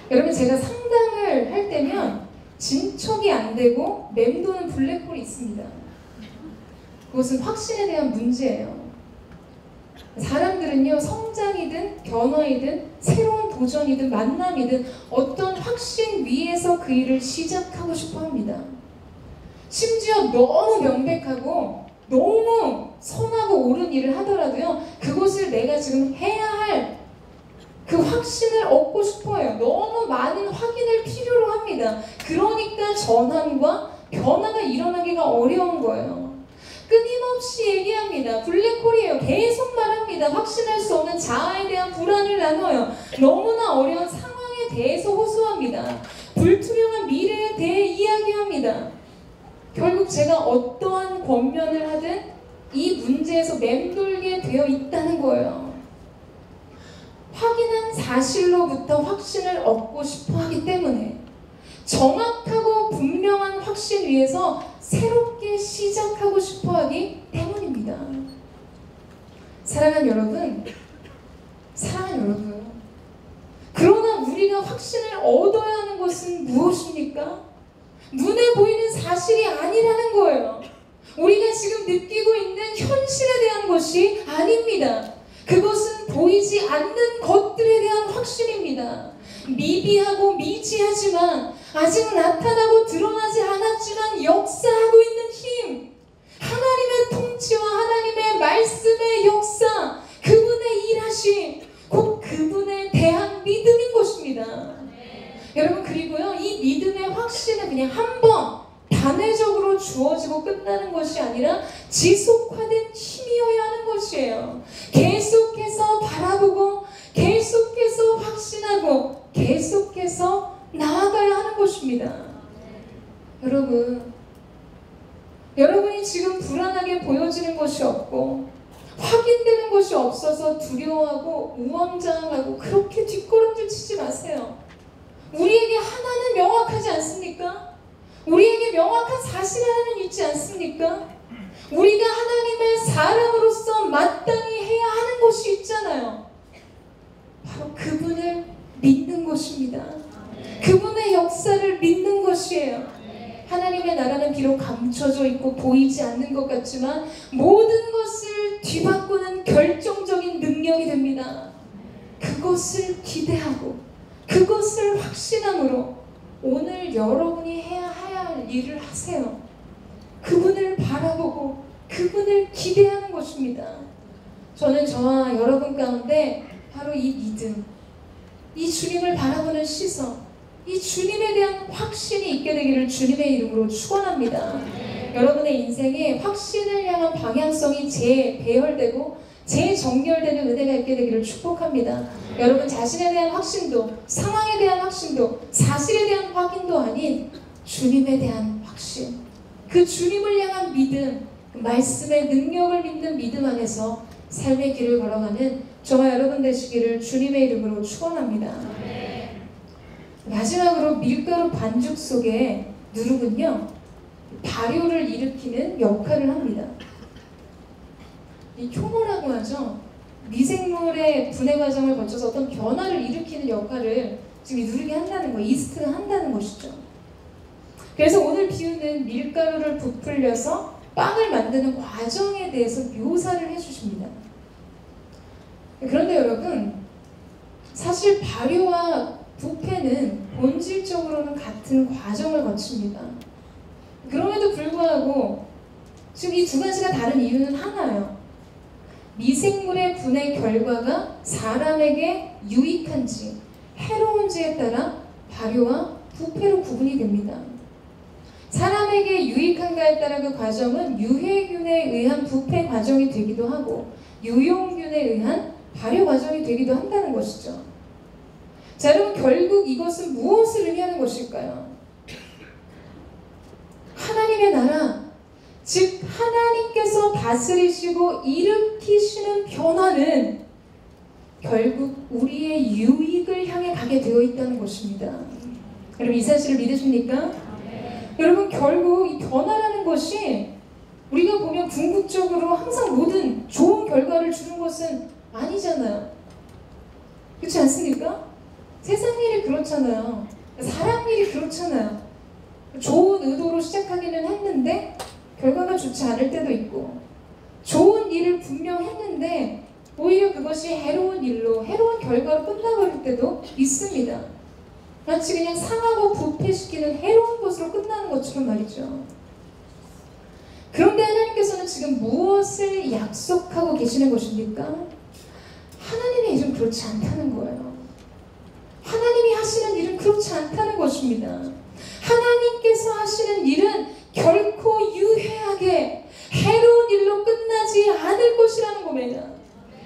여러분 제가 상담을 할 때면 진척이 안 되고 맴도는 블랙홀이 있습니다. 그것은 확신에 대한 문제예요. 사람들은요 성장이든 변화이든 새로운 도전이든 만남이든 어떤 확신 위에서 그 일을 시작하고 싶어 합니다. 심지어 너무 명백하고 너무 선하고 옳은 일을 하더라도요 그것을 내가 지금 해야 할 그 확신을 얻고 싶어요. 너무 많은 확인을 필요로 합니다. 그러니까 전환과 변화가 일어나기가 어려운 거예요. 끊임없이 얘기합니다. 블랙홀이에요. 계속 말합니다. 확신할 수 없는 자아에 대한 불안을 나눠요. 너무나 어려운 상황에 대해서 호소합니다. 불투명한 미래에 대해 이야기합니다. 결국 제가 어떠한 권면을 하든 이 문제에서 맴돌게 되어 있다는 거예요. 확인한 사실로부터 확신을 얻고 싶어 하기 때문에 정확하고 분명한 확신 위에서 새롭게 시작하고 싶어 하기 때문입니다. 사랑하는 여러분, 그러나 우리가 확신을 얻어야 하는 것은 무엇입니까? 눈에 보이는 사실이 아니라는 거예요. 우리가 지금 느끼고 있는 현실에 대한 것이 아닙니다. 그것은 보이지 않는 것들에 대한 확신입니다. 미비하고 미지하지만 아직 나타나고 드러나지 않았지만 역사하고 있는 힘, 하나님의 통치와 하나님의 말씀의 역사, 그분의 일하심, 곧 그분에 대한 믿음인 것입니다. 여러분 그리고요 이 믿음의 확신은 그냥 한번 단회적으로 주어지고 끝나는 것이 아니라 지속화된 힘이어야 하는 것이에요. 계속해서 바라보고 계속해서 확신하고 계속해서 나아가야 하는 것입니다. 여러분이 지금 불안하게 보여지는 것이 없고 확인되는 것이 없어서 두려워하고 우왕좌왕하고 그렇게 뒷걸음질 치지 마세요. 우리에게 하나는 명확하지 않습니까? 우리에게 명확한 사실 하나는 있지 않습니까? 우리가 하나님의 사람으로서 마땅히 해야 하는 것이 있잖아요. 바로 그분을 믿는 것입니다. 그분의 역사를 믿는 것이에요. 하나님의 나라는 비록 감춰져 있고 보이지 않는 것 같지만 모든 것을 뒤바꾸는 결정적인 능력이 됩니다. 그것을 기대하고 그것을 확신함으로 오늘 여러분이 해야 할 일을 하세요. 그분을 바라보고 그분을 기대하는 것입니다. 저는 저와 여러분 가운데 바로 이 믿음, 이 주님을 바라보는 시선, 이 주님에 대한 확신이 있게 되기를 주님의 이름으로 축원합니다. 여러분의 인생에 확신을 향한 방향성이 재배열되고 재정렬되는 은혜가 있게 되기를 축복합니다. 여러분 자신에 대한 확신도, 상황에 대한 확신도, 사실에 대한 확인도 아닌 주님에 대한 확신, 그 주님을 향한 믿음, 그 말씀의 능력을 믿는 믿음 안에서 삶의 길을 걸어가는 저와 여러분 되시기를 주님의 이름으로 축원합니다. 마지막으로 밀가루 반죽 속에 누룩은요, 발효를 일으키는 역할을 합니다. 이 효모라고 하죠. 미생물의 분해 과정을 거쳐서 어떤 변화를 일으키는 역할을 지금 이 누룩이 한다는 거예요. 이스트가 한다는 것이죠. 그래서 오늘 비유는 밀가루를 부풀려서 빵을 만드는 과정에 대해서 묘사를 해주십니다. 그런데 여러분, 사실 발효와 부패는 본질적으로는 같은 과정을 거칩니다. 그럼에도 불구하고 지금 이 두 가지가 다른 이유는 하나예요. 미생물의 분해 결과가 사람에게 유익한지 해로운지에 따라 발효와 부패로 구분이 됩니다. 사람에게 유익한가에 따라 그 과정은 유해균에 의한 부패 과정이 되기도 하고 유용균에 의한 발효 과정이 되기도 한다는 것이죠. 자, 여러분, 결국 이것은 무엇을 의미하는 것일까요? 하나님의 나라, 즉 하나님께서 다스리시고 일으키시는 변화는 결국 우리의 유익을 향해 가게 되어 있다는 것입니다. 여러분, 이 사실을 믿으십니까? 여러분, 결국 이 변화라는 것이 우리가 보면 궁극적으로 항상 모든 좋은 결과를 주는 것은 아니잖아요. 그렇지 않습니까? 세상 일이 그렇잖아요. 사람 일이 그렇잖아요. 좋은 의도로 시작하기는 했는데 결과가 좋지 않을 때도 있고, 좋은 일을 분명 했는데 오히려 그것이 해로운 일로, 해로운 결과로 끝나버릴 때도 있습니다. 마치 그냥 상하고 부패시키는 해로운 것으로 끝나는 것처럼 말이죠. 그런데 하나님께서는 지금 무엇을 약속하고 계시는 것입니까? 하나님의 일은 그렇지 않다는 거예요. 하나님이 하시는 일은 그렇지 않다는 것입니다. 하나님께서 하시는 일은 결코 유해하게 해로운 일로 끝나지 않을 것이라는 겁니다.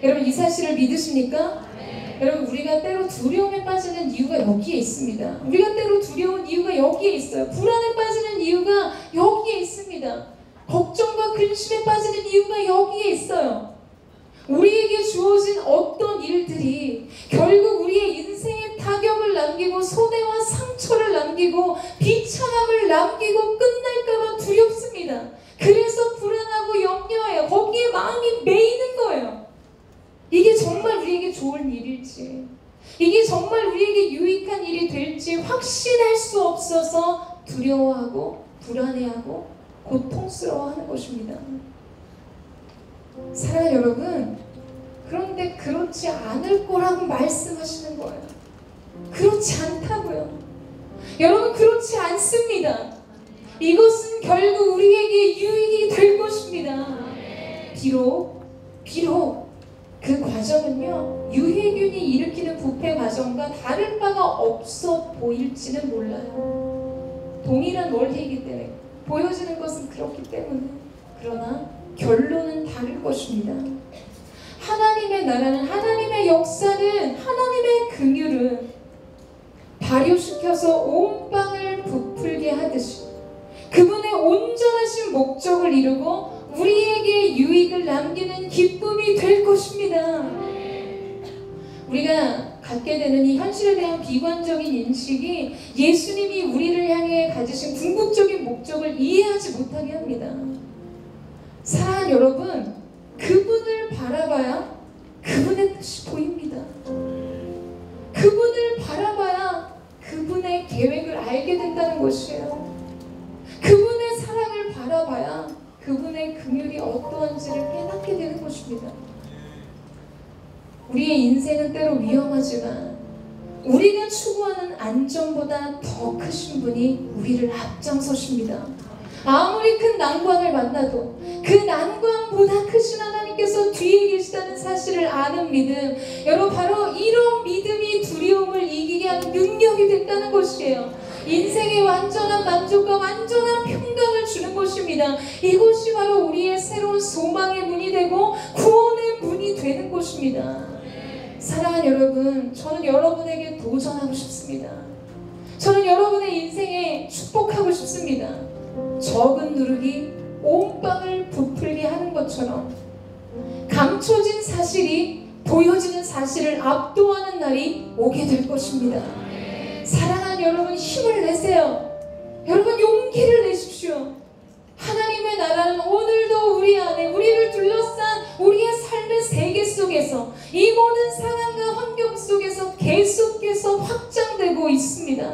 여러분, 이 사실을 믿으십니까? 여러분, 우리가 때로 두려움에 빠지는 이유가 여기에 있습니다. 우리가 때로 두려운 이유가 여기에 있어요. 불안에 빠지는 이유가 여기에 있습니다. 걱정과 근심에 빠지는 이유가 여기에 있어요. 우리에게 주어진 어떤 일들이 결국 우리의 인생에 타격을 남기고 손해와 상처를 남기고 비참함을 남기고 끝날까봐 두렵습니다. 그래서 불안하고 염려해요. 거기에 마음이 매이는 거예요. 이게 정말 우리에게 좋은 일일지, 이게 정말 우리에게 유익한 일이 될지 확신할 수 없어서 두려워하고 불안해하고 고통스러워하는 것입니다. 사랑하는 여러분, 그런데 그렇지 않을 거라고 말씀하시는 거예요. 그렇지 않다고요. 여러분, 그렇지 않습니다. 이것은 결국 우리에게 유익이 될 것입니다. 비록 그 과정은요, 유해균이 일으키는 부패 과정과 다를 바가 없어 보일지는 몰라요. 동일한 원리이기 때문에, 보여지는 것은 그렇기 때문에. 그러나 결론은 다를 것입니다. 하나님의 나라는, 하나님의 역사는, 하나님의 긍휼은 발효시켜서 온 빵을 부풀게 하듯이 그분의 온전하신 목적을 이루고 우리에게 유익을 남기는 기쁨이 될 것입니다. 우리가 갖게 되는 이 현실에 대한 비관적인 인식이 예수님이 우리를 향해 가지신 궁극적인 목적을 이해하지 못하게 합니다. 사랑하는 여러분, 그분을 바라봐야 그분의 뜻이 보입니다. 그분을 바라봐야 그분의 계획을 알게 된다는 것이에요. 그분의 사랑을 바라봐야 그분의 긍휼이 어떠한지를 깨닫게 되는 것입니다. 우리의 인생은 때로 위험하지만 우리가 추구하는 안전보다 더 크신 분이 우리를 앞장서십니다. 아무리 큰 난관을 만나도 그 난관보다 크신 하나님께서 뒤에 계시다는 사실을 아는 믿음, 여러분, 바로 이런 믿음이 두려움을 이기게 하는 능력이 된다는 것이에요. 인생의 완전한 만족과 완전한 평강을 주는 것입니다. 이것이 바로 우리의 새로운 소망의 문이 되고 구원의 문이 되는 것입니다. 사랑하는 여러분, 저는 여러분에게 도전하고 싶습니다. 저는 여러분의 인생에 축복하고 싶습니다. 적은 누룩이 온 빵을 부풀게 하는 것처럼 감춰진 사실이 보여지는 사실을 압도하는 날이 오게 될 것입니다. 사랑하는 여러분, 힘을 내세요. 여러분, 용기를 내십시오. 하나님의 나라는 오늘도 우리 안에, 우리를 둘러싼 우리의 삶의 세계 속에서, 이 모든 상황과 환경 속에서 계속해서 확장되고 있습니다.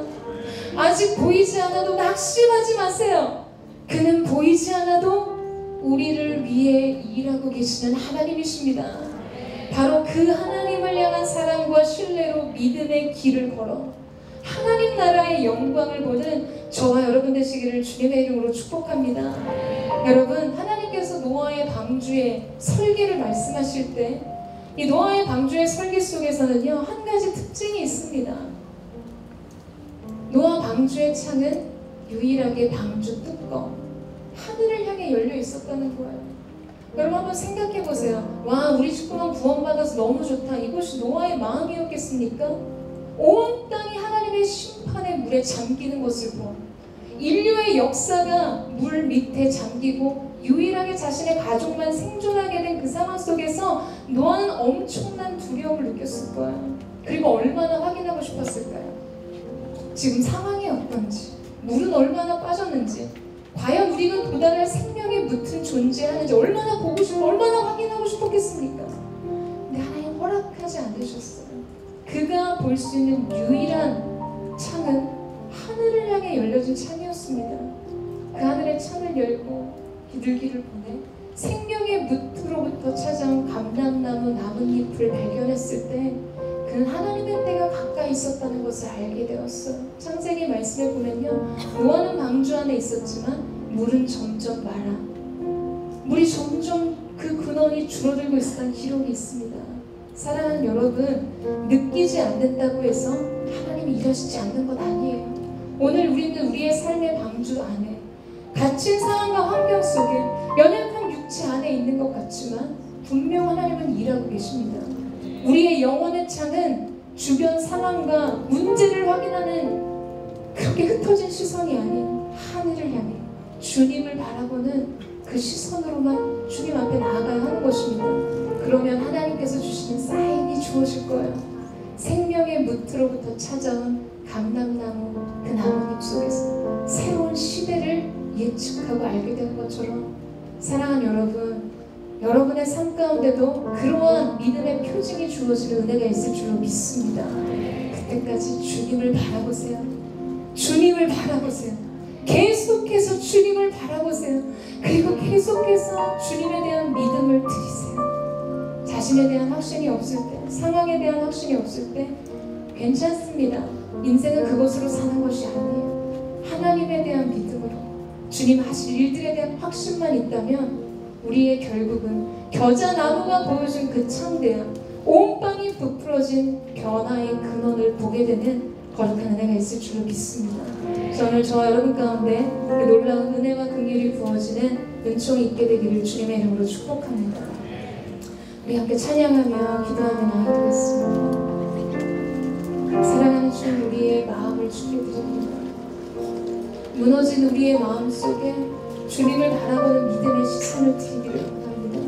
아직 보이지 않아도 낙심하지 마세요. 그는 보이지 않아도 우리를 위해 일하고 계시는 하나님이십니다. 바로 그 하나님을 향한 사랑과 신뢰로 믿음의 길을 걸어 하나님 나라의 영광을 보는 저와 여러분 되시기를 주님의 이름으로 축복합니다. 여러분, 하나님께서 노아의 방주의 설계를 말씀하실 때 이 노아의 방주의 설계 속에서는요, 한 가지 특징이 있습니다. 노아 방주의 창은 유일하게 방주 뚜껑, 하늘을 향해 열려 있었다는 거예요. 여러분, 한번 생각해 보세요. 와, 우리 식구만 구원받아서 너무 좋다. 이것이 노아의 마음이었겠습니까? 온 땅이 하나님의 심판의 물에 잠기는 것을 본 인류의 역사가 물 밑에 잠기고 유일하게 자신의 가족만 생존하게 된 그 상황 속에서 노아는 엄청난 두려움을 느꼈을 거예요. 그리고 얼마나 확인하고 싶었을까요? 지금 상황이 어떤지, 물은 얼마나 빠졌는지, 과연 우리가 도달할 생명에 묻은 존재하는지 얼마나 보고 싶고 얼마나 확인하고 싶었겠습니까? 근데 하나님 허락하지 않으셨어요. 그가 볼 수 있는 유일한 창은 하늘을 향해 열려진 창이었습니다. 그 하늘의 창을 열고 비둘기를 보내 생명의 뭇으로부터 찾아온 감람나무 나뭇잎을 발견했을 때 그는 하나님의 때가 가까이 있었다는 것을 알게 되었어요. 창세기 말씀에 보면요, 노아는 방주 안에 있었지만 물은 점점 말아, 물이 점점 그 근원이 줄어들고 있었다는 기록이 있습니다. 사랑하는 여러분, 느끼지 않는다고 해서 하나님이 일하시지 않는 것 아니에요. 오늘 우리는 우리의 삶의 방주 안에, 갇힌 상황과 환경 속에, 연약한 육체 안에 있는 것 같지만 분명 하나님은 일하고 계십니다. 우리의 영혼의 창은 주변 상황과 문제를 확인하는 그렇게 흩어진 시선이 아닌 하늘을 향해 주님을 바라보는 그 시선으로만 주님 앞에 나아가야 하는 것입니다. 그러면 하나님께서 주시는 사인이 주어질 거예요. 생명의 뭇으로부터 찾아온 감람나무 그 나뭇잎 속에서 새로운 시대를 예측하고 알게 된 것처럼, 사랑하는 여러분, 여러분의 삶 가운데도 그러한 믿음의 표징이 주어지는 은혜가 있을 줄로 믿습니다. 그때까지 주님을 바라보세요. 주님을 바라보세요. 계속해서 주님을 바라보세요. 그리고 계속해서 주님에 대한 믿음을 드리세요. 자신에 대한 확신이 없을 때, 상황에 대한 확신이 없을 때 괜찮습니다. 인생은 그것으로 사는 것이 아니에요. 하나님에 대한 믿음으로 주님 하실 일들에 대한 확신만 있다면 우리의 결국은 겨자나무가 보여준 그 창대함, 온 땅이 부풀어진 변화의 근원을 보게 되는 거룩한 은혜가 있을 줄로 믿습니다. 오늘 저와 여러분 가운데 그 놀라운 은혜와 긍휼이 부어지는 은총이 있게 되기를 주님의 이름으로 축복합니다. 우리 함께 찬양하며 기도하며 나아가겠습니다. 사랑하는 주님, 우리의 마음을 주께 드립니다. 무너진 우리의 마음 속에 주님을 바라보는 믿음의 시선을 드리기를 원합니다.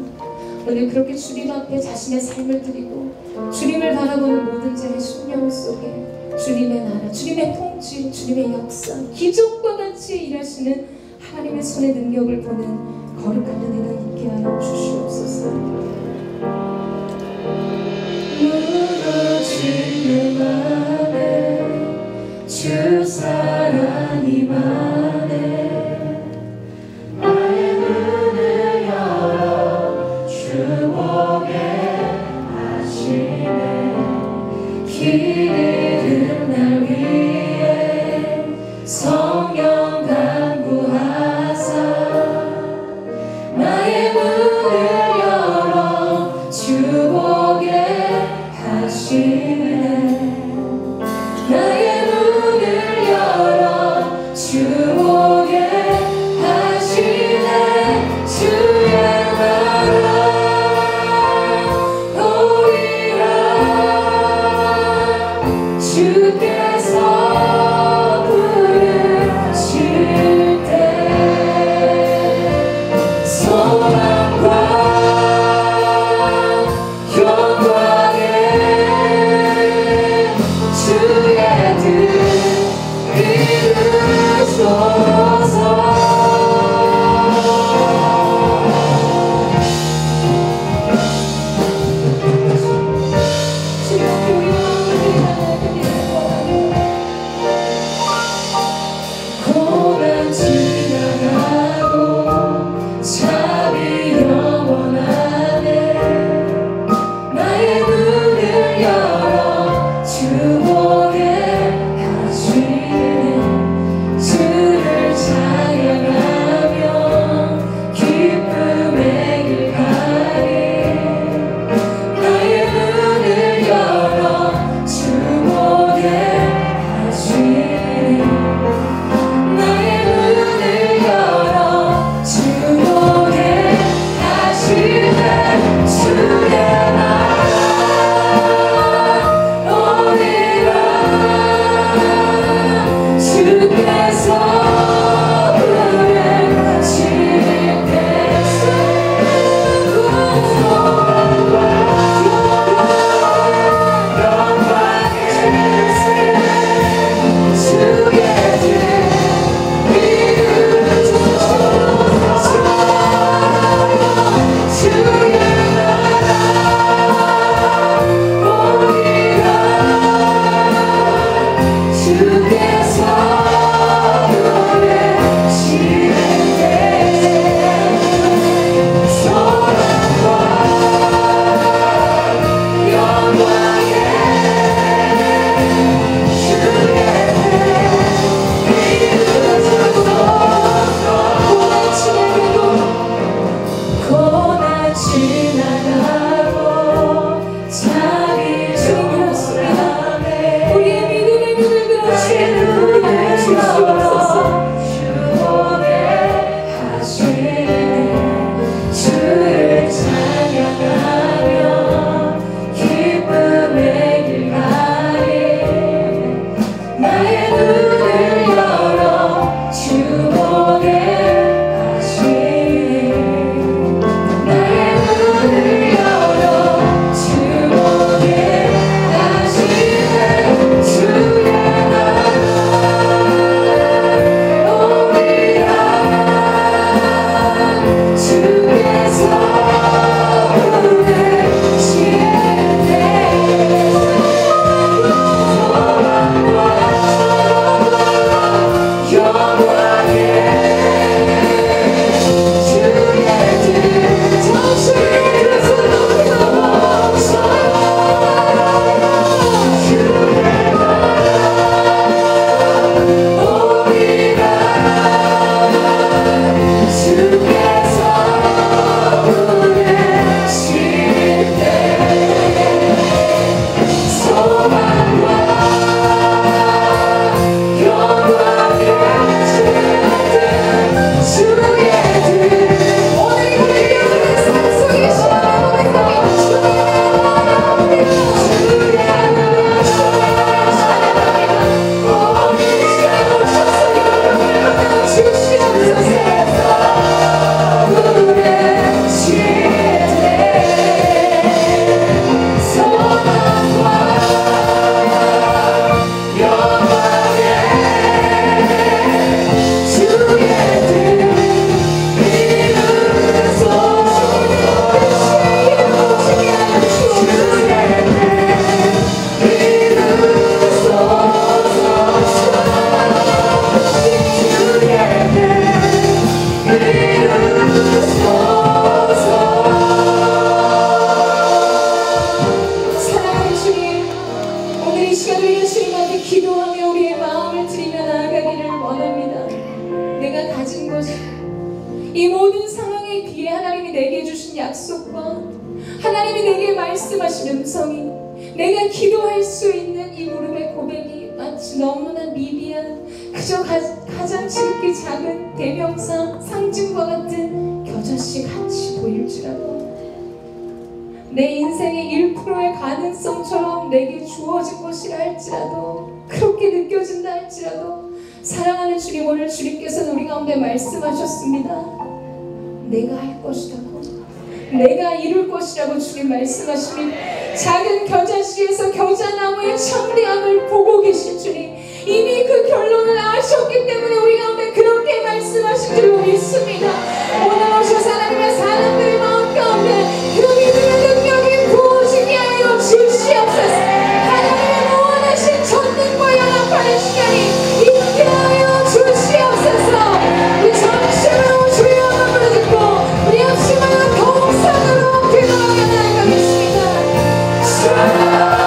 오늘 그렇게 주님 앞에 자신의 삶을 드리고 주님을 바라보는 모든 자의 심령 속에 주님의 나라, 주님의 통치, 주님의 역사, 기적과 같이 일하시는 하나님의 손의 능력을 보는 거룩한 은혜가 있게 하여 주시옵소서. 무너진 맘에 주 사랑 임하네, 나의 문을 열어 주 보게 하시네. 길을 날 위해 성령 간구하사 나의 문을 열어 주 보게 하시네. 나의 문을 열어 이 모든 상황에 비해 하나님이 내게 주신 약속과 하나님이 내게 말씀하신 음성이 내가 기도할 수 있는 이 무릎의 고백이 마치 너무나 미비한 그저 가장 지극히 작은 대명사 상징과 같은 겨자씨 같이 보일지라도 내 인생의 1%의 가능성처럼 내게 주어진 것이라 할지라도 그렇게 느껴진다 할지라도 사랑하는 주님, 오늘 주님께서는 우리 가운데 말씀하셨습니다. 내가 할 것이라고, 내가 이룰 것이라고 주님 말씀하십니다. 작은 겨자씨에서 겨자나무의 창대함을 보고 계신 주님, 이미 그 결론을 아셨기 때문에 우리 가운데 그렇게 말씀하신 줄로 믿습니다. 오늘 오셔서 하나님의 사람들의 마음 가운데 그 믿음의 능력이 부어지게 하여 주시옵소서. 하나님의 무한하신 전능과 연합하는 시간이 있게 하여 주시옵소서. 우리 전심으로 주의 이름을 듣고 우리 합심하여 동산으로 기도하며 나아가겠습니다. 주여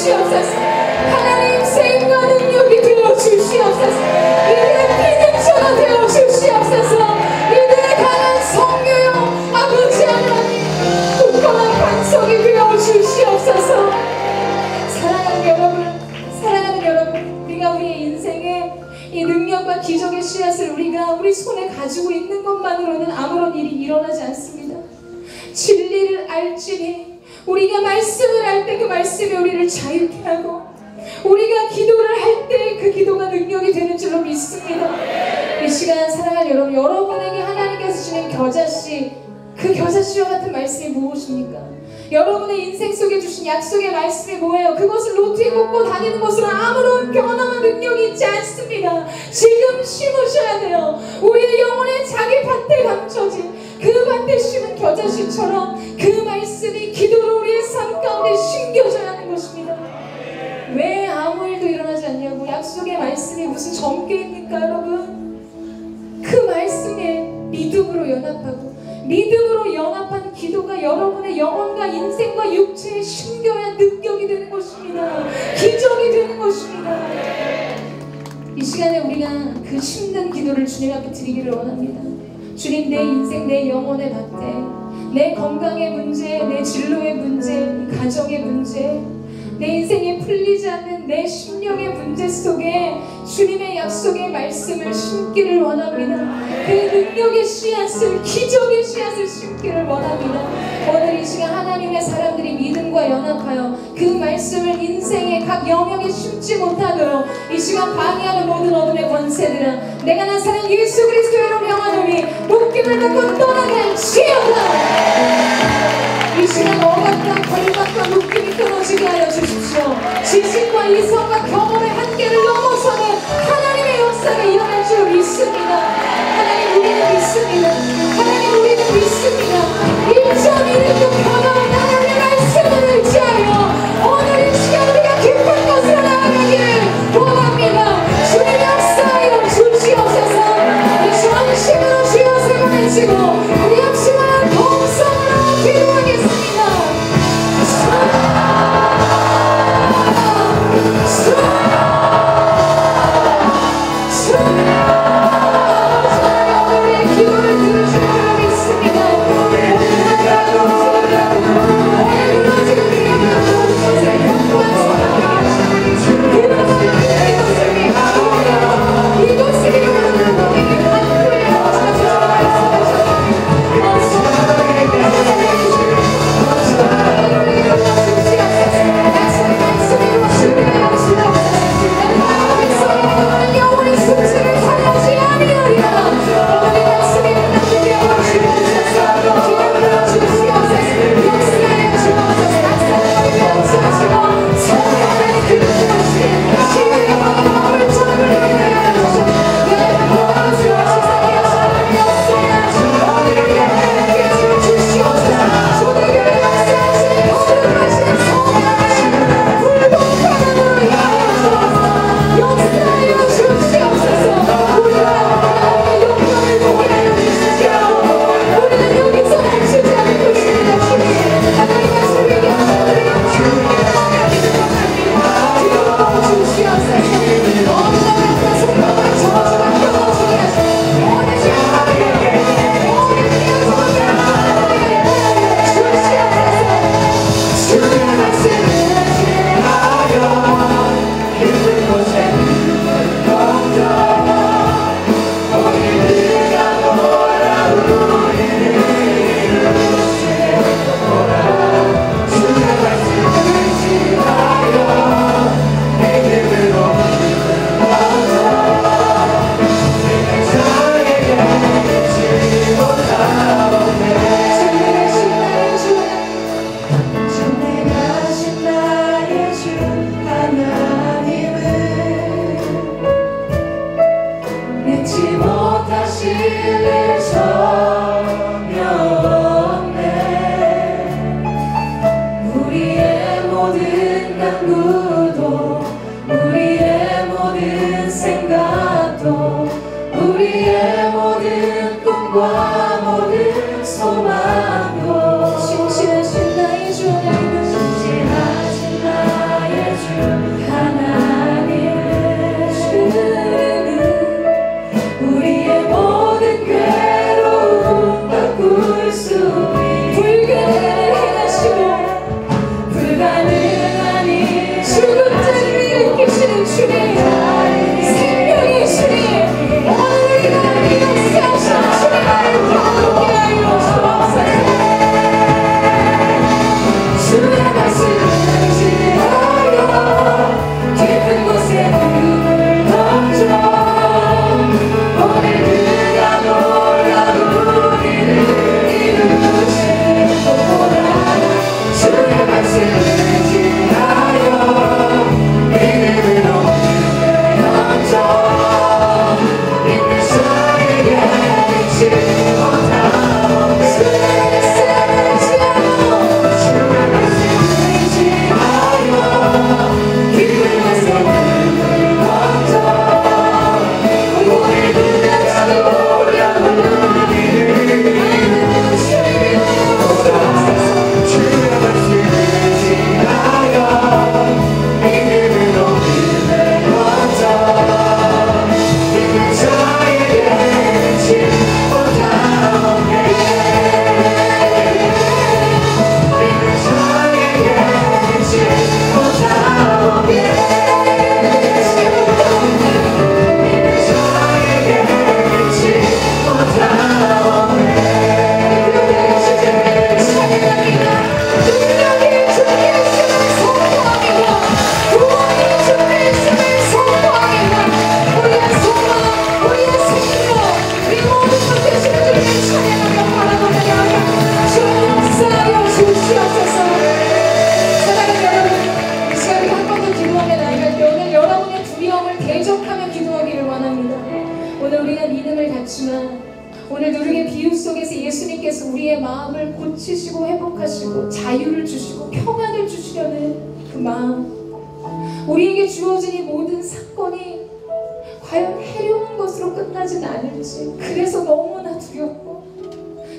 주시옵소서. 하나님 생과 능력이 되어 주시옵소서. 이들의 믿음처럼 되어 주시옵소서. 이들의 강한 성교요 아버지 하나님 굳건한 반석이 되어 주시옵소서. 사랑하는 여러분, 우리가 우리의 인생에 이 능력과 기적의 씨앗을 우리가 우리 손에 가지고 있는 것만으로는 아무런 일이 일어나지 않습니다. 진리를 알지니 우리가 말씀을 할 때 그 말씀이 우리를 자유케 하고 우리가 기도를 할 때 그 기도가 능력이 되는 줄로 믿습니다. 이 시간 사랑하는 여러분, 여러분에게 하나님께서 주시는 겨자씨, 그 겨자씨와 같은 말씀이 무엇입니까? 여러분의 인생 속에 주신 약속의 말씀이 뭐예요? 그것을 노트에 꽂고 다니는 것으로 아무런 변화와 능력이 있지 않습니다. 지금 심으셔야 돼요. 우리의 영혼에 자기 밭에 감춰진 그 밭에 심은 겨자씨처럼 그 말씀이 기도로 우리의 삶 가운데 심겨져야 하는 것입니다. 왜 아무 일도 일어나지 않냐고. 약속의 말씀이 무슨 점괘입니까 여러분? 그 말씀에 믿음으로 연합하고 믿음으로 연합한 기도가 여러분의 영혼과 인생과 육체에 심겨야 능력이 되는 것입니다. 기적이 되는 것입니다. 이 시간에 우리가 그 힘든 기도를 주님 앞에 드리기를 원합니다. 주님, 내 인생, 내 영혼의 밭에 내 건강의 문제, 내 진로의 문제, 가정의 문제, 내 인생에 풀리지 않는 내 심령의 문제 속에 주님의 약속의 말씀을 심기를 원합니다. 그 능력의 씨앗을, 기적의 씨앗을 심기를 원합니다. 오늘 이 시간 하나님의 사람들이 믿음과 연합하여 그 말씀을 인생의 각 영역에 심지 못하도록 이 시간 방해하는 모든 어둠의 권세들아, 내가 나사는 예수 그리스도로 명하노니 묶임을 받고 떠나갈지어다. 이 시간 억압과 결박과 묶임이 끊어지게 하여 주십시오. 지식과 이성과 경험의 한계를 넘어서는 하나님의 역사가 일어날 줄 믿습니다. 하나님, 우리는 믿습니다. 하나님, 우리는 믿습니다. 1.1도 변화한 하나님의 말씀을 의지하여 오늘 이 시간 우리가 기쁜 것으로 나아가기를 원합니다. 주님 역사하여 주시옵소서. 이 전심으로 주여 세번해지고 우리 역시만 동성으로 기도하겠습니다. 신실하신 나의 주 고치시고 회복하시고 자유를 주시고 평안을 주시려는 그 마음, 우리에게 주어진 이 모든 사건이 과연 해로운 것으로 끝나진 않을지, 그래서 너무나 두렵고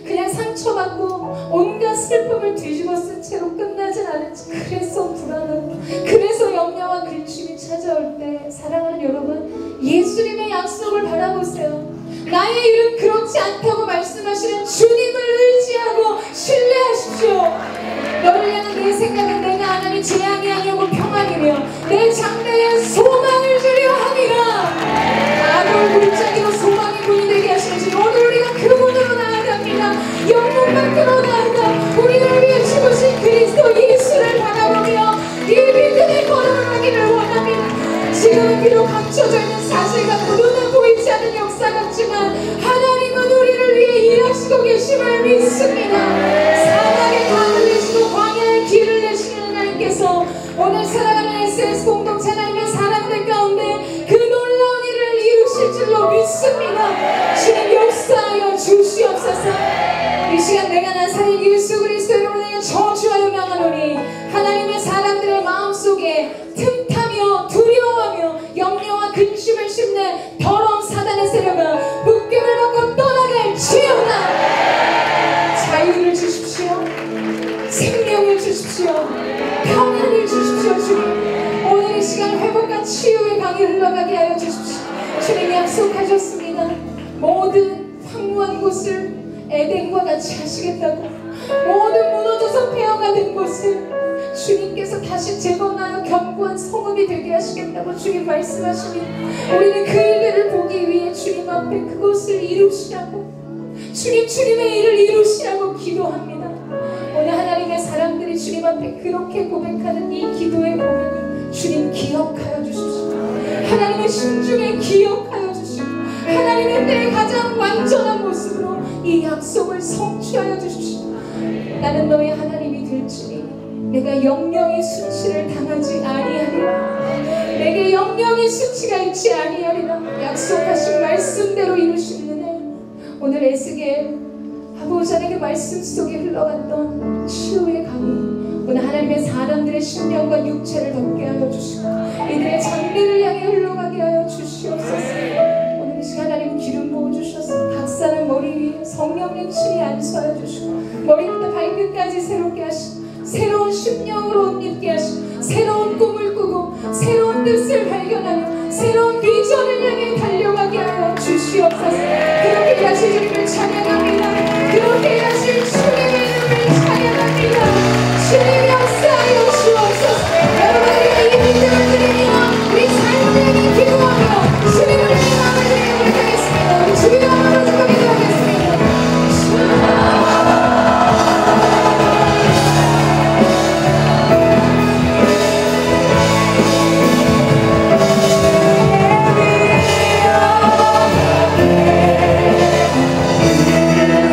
그냥 상처받고 온갖 슬픔을 뒤집어 쓴 채로 끝나진 않을지, 그래서 불안하고 그래서 염려와 근심이 찾아올 때, 사랑하는 여러분, 예수님의 약속을 바라보세요. 나의 일은 그렇지 않다고 말씀하시는 주님을 의지하고 신뢰하십시오. 너를 향한 내 생각은 내가 하나님 재앙이 아니고 평안이며 내 장래에 소망을 주려 함이라. 아들 물자기로 소망의 문이 되게 하시는 주님, 오늘 우리가 그 문으로 나아갑니다. 영문 밖으로 나아가 우리를 위해 죽으신 그리스도 예수를 바라보며 이 믿음의 걸음을 하기를 원합니다. 지금은 비록 감춰져 있는 사실 같고 눈에 보이지 않는 역사 같지만 하나님은 우리를 위해 일하시고 계심을 믿습니다. 사막에 강을 내시고 광야에 길을 내시는 하나님께서 오늘 살아가는 SS 공동체 하나님의 사람들 가운데 그 놀라운 일을 이루실 줄로 믿습니다. 주님 역사하여 주시옵소서. 이 시간 내가 나사렛 예수 그리스도 이름으로 저주하여 명하노니 하나님의 사람들의 마음속에 틈타며 두려워하며 염려와 근심을 심는 더러운 사단의 세력아 묶임을 받고 떠나갈 지어다. 자유를 주십시오. 생명을 주십시오. 평안을 주십시오. 주님, 오늘 이 시간 회복과 치유의 강이 흘러가게 하여 주십시오. 주님 약속하셨습니다. 모든 황무한 곳을 에덴과 같이 하시겠다고, 모든 무너져서 폐허가 된 곳을 주님께서 다시 재건하여 견고한 성읍이 되게 하시겠다고 주님 말씀하시니 우리는 그 일들을 보기 위해 주님 앞에 그것을 이루시라고, 주님의 일을 이루시라고 기도합니다. 오늘 하나님의 사람들이 주님 앞에 그렇게 고백하는 이 기도의 고백을 주님 기억하여 주십시오. 하나님의 심중에 기억하여 주시고 하나님의 때의 가장 완전한 모습으로 이 약속을 성취하여 주십시오. 나는 너의 하나님이 될지니 내가 영영의 수치를 당하지 아니하리라. 내게 영영의 수치가 있지 아니하리라. 약속하신 말씀대로 이루시는 은혜, 오늘 에스겔 아보살에게 말씀 속에 흘러갔던 치유의 강이 오늘 하나님의 사람들의 심령과 육체를 덮게 하여 주시고 이들의 장래를 향해 흘러가게 하여 주시옵소서. 오늘 이 시간 하나님 기름 부어주셔서 각 사람 머리 위에 성령님 친히 안수하여 주시고 머리부터 발끝까지 새롭게 하시고 새로운 심령으로 옷 입게 하시고 새로운 꿈을 꾸고 새로운 뜻을 발견하며 새로운 비전을 향해 달려가게 하여 주시옵소서. 그렇게 일하실 주님을 찬양합니다. 그렇게 일하실 주님의 이름을 찬양합니다. 주님 역사하여 주옵소서. 여러분에게 이 믿음을 드리며 우리 삶을 향해 기도하며 주님을 마음을 드리며 고백하겠습니다. 우리 주의 마음으로 기도하겠습니다. Yeah.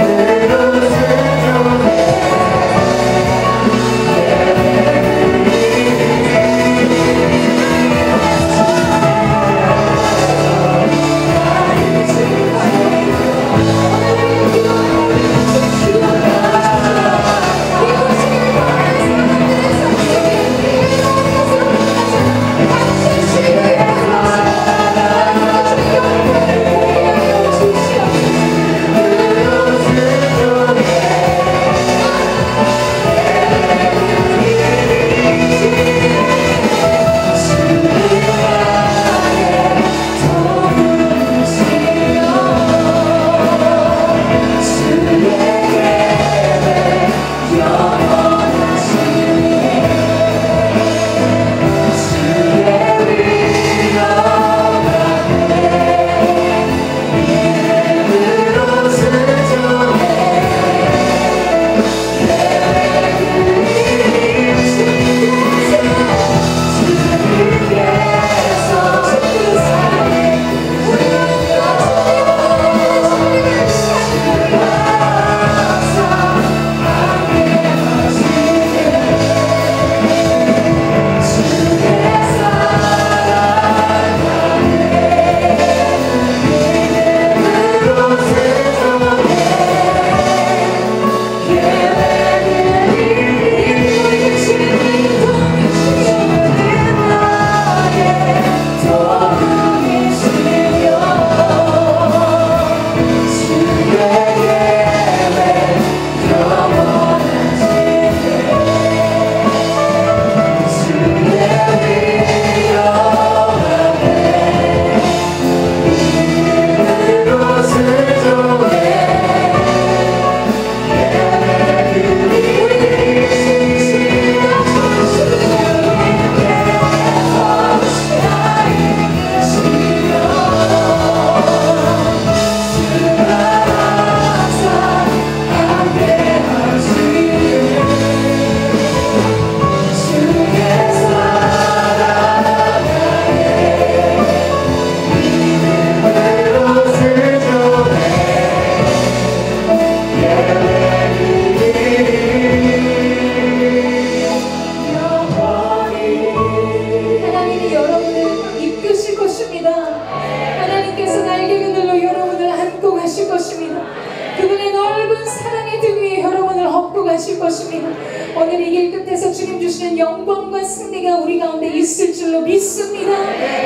끝에서 주님 주시는 영광과 승리가 우리 가운데 있을 줄로 믿습니다.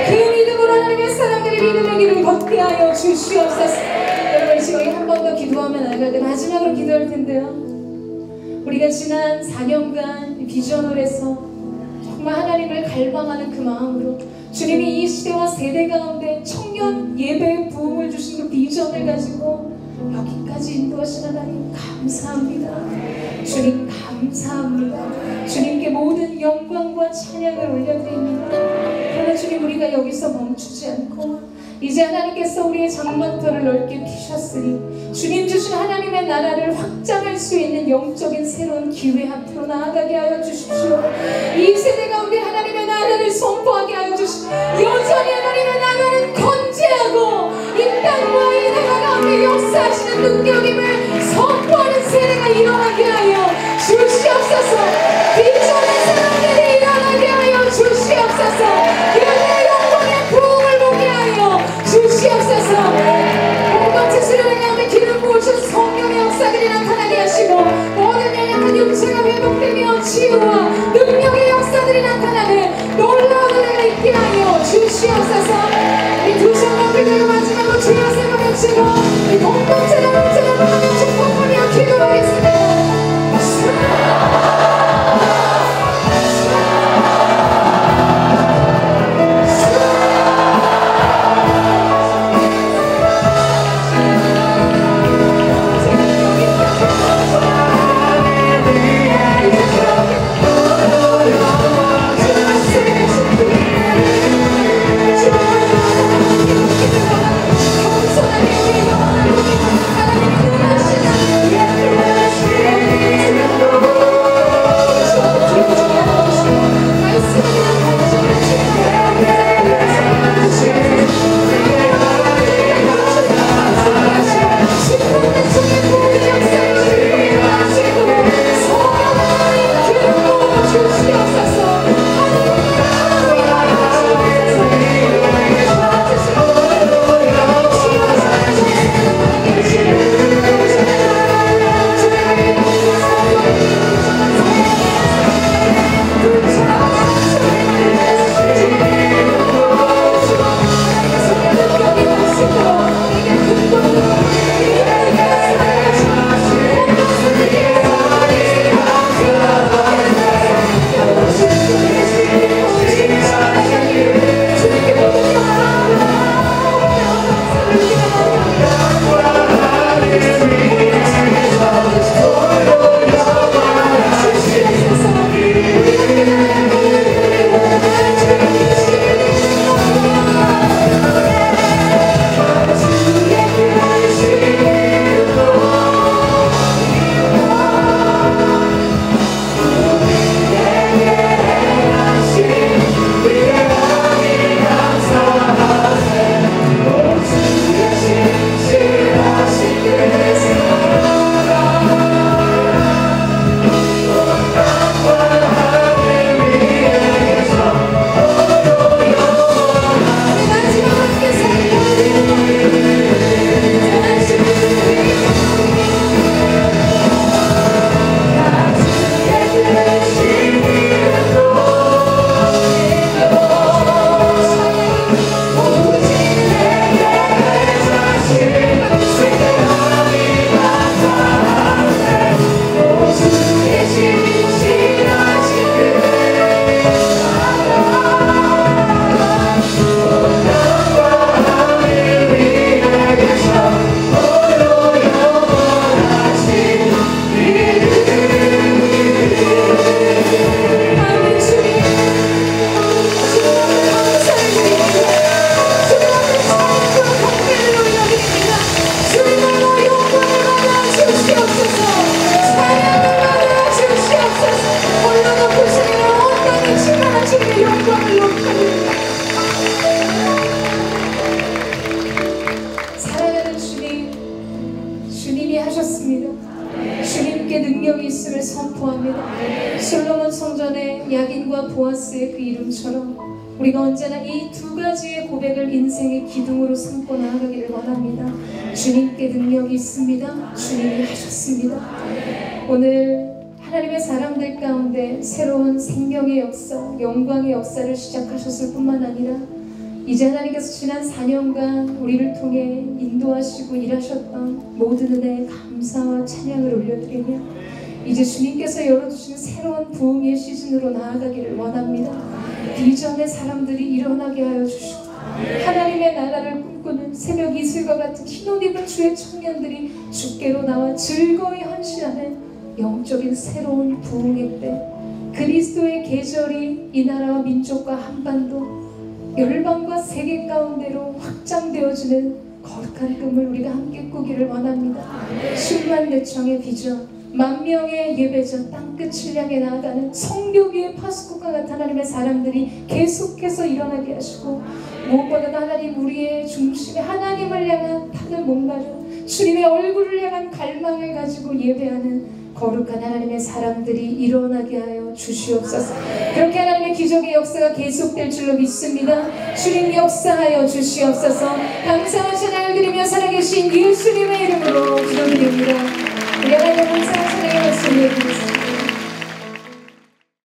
그 믿음으로 하나님의 사람들이 믿음의 길을 걷게 하여 주시옵소서. 여러분 이 시간에 한 번 더 기도하면 안 될 때 마지막으로 기도할 텐데요. 우리가 지난 4년간 비전홀에서 정말 하나님을 갈망하는 그 마음으로 주님이 이 시대와 세대 가운데 청년 예배의 부흥을 주신 그 비전을 가지고 여기까지 인도하신 하나님 감사합니다. 주님 감사합니다. 주님께 모든 영광과 찬양을 올려드립니다. 그러나 주님 우리가 여기서 멈추지 않고 이제 하나님께서 우리의 장막터를 넓게 피셨으니 주님 주신 하나님의 나라를 확장할 수 있는 영적인 새로운 기회 앞으로 나아가게 하여 주십시오. 이 세대 가운데 하나님의 나라를 선포하게 하여 주십시오. 여전히 하나님의 나라는 건재하고 이 땅과 이 나라 가운데 역사하시는 능력임을 선포하는 세대가 일어나게 하여 주시옵소서. 비전의 사람들이 일어나게 하여 주시옵소서. 그들의 영광의 부흥을 보게 하여 주시옵소서. 공동체 수련회 가운데 기름 부으신 성령의 역사들이 나타나게 하시고 모든 연약한 육체가 회복되며 치유와 능력의 역사들이 나타나는 놀라운 은혜가 있게 하여 주시옵소서. 이 두 손을 들고 마지막으로 주여 세번 외치고 이 공동체를 붙잡아 축복하며 기도하겠습니다. 솔로몬 성전의 야긴과 보아스의 그 이름처럼 우리가 언제나 이 두 가지의 고백을 인생의 기둥으로 삼고 나아가기를 원합니다. 주님께 능력이 있습니다. 주님이 하셨습니다. 오늘 하나님의 사람들 가운데 새로운 생명의 역사, 영광의 역사를 시작하셨을 뿐만 아니라 이제 하나님께서 지난 4년간 우리를 통해 인도하시고 일하셨던 모든 은혜에 감사와 찬양을 올려드리며 이제 주님께서 열어주시는 새로운 부흥의 시즌으로 나아가기를 원합니다. 비전의 사람들이 일어나게 하여 주시고 하나님의 나라를 꿈꾸는 새벽 이슬과 같은 흰옷 입은 주의 청년들이 주께로 나와 즐거이 헌신하는 영적인 새로운 부흥의 때, 그리스도의 계절이 이 나라와 민족과 한반도 열방과 세계 가운데로 확장되어지는 거룩한 꿈을 우리가 함께 꾸기를 원합니다. 10만 대청의 비전, 만명의 예배전, 땅끝을 향해 나아가는 성벽 위의 파수꾼과 같은 하나님의 사람들이 계속해서 일어나게 하시고, 무엇보다도 하나님 우리의 중심에 하나님을 향한 탑을 목마른 주님의 얼굴을 향한 갈망을 가지고 예배하는 거룩한 하나님의 사람들이 일어나게 하여 주시옵소서. 그렇게 하나님의 기적의 역사가 계속될 줄로 믿습니다. 주님 역사하여 주시옵소서. 감사와 찬양을 드리며 살아계신 예수님의 이름으로 기도드립니다. 우리 하나님 감사와 찬양의 말씀 드리겠습니다.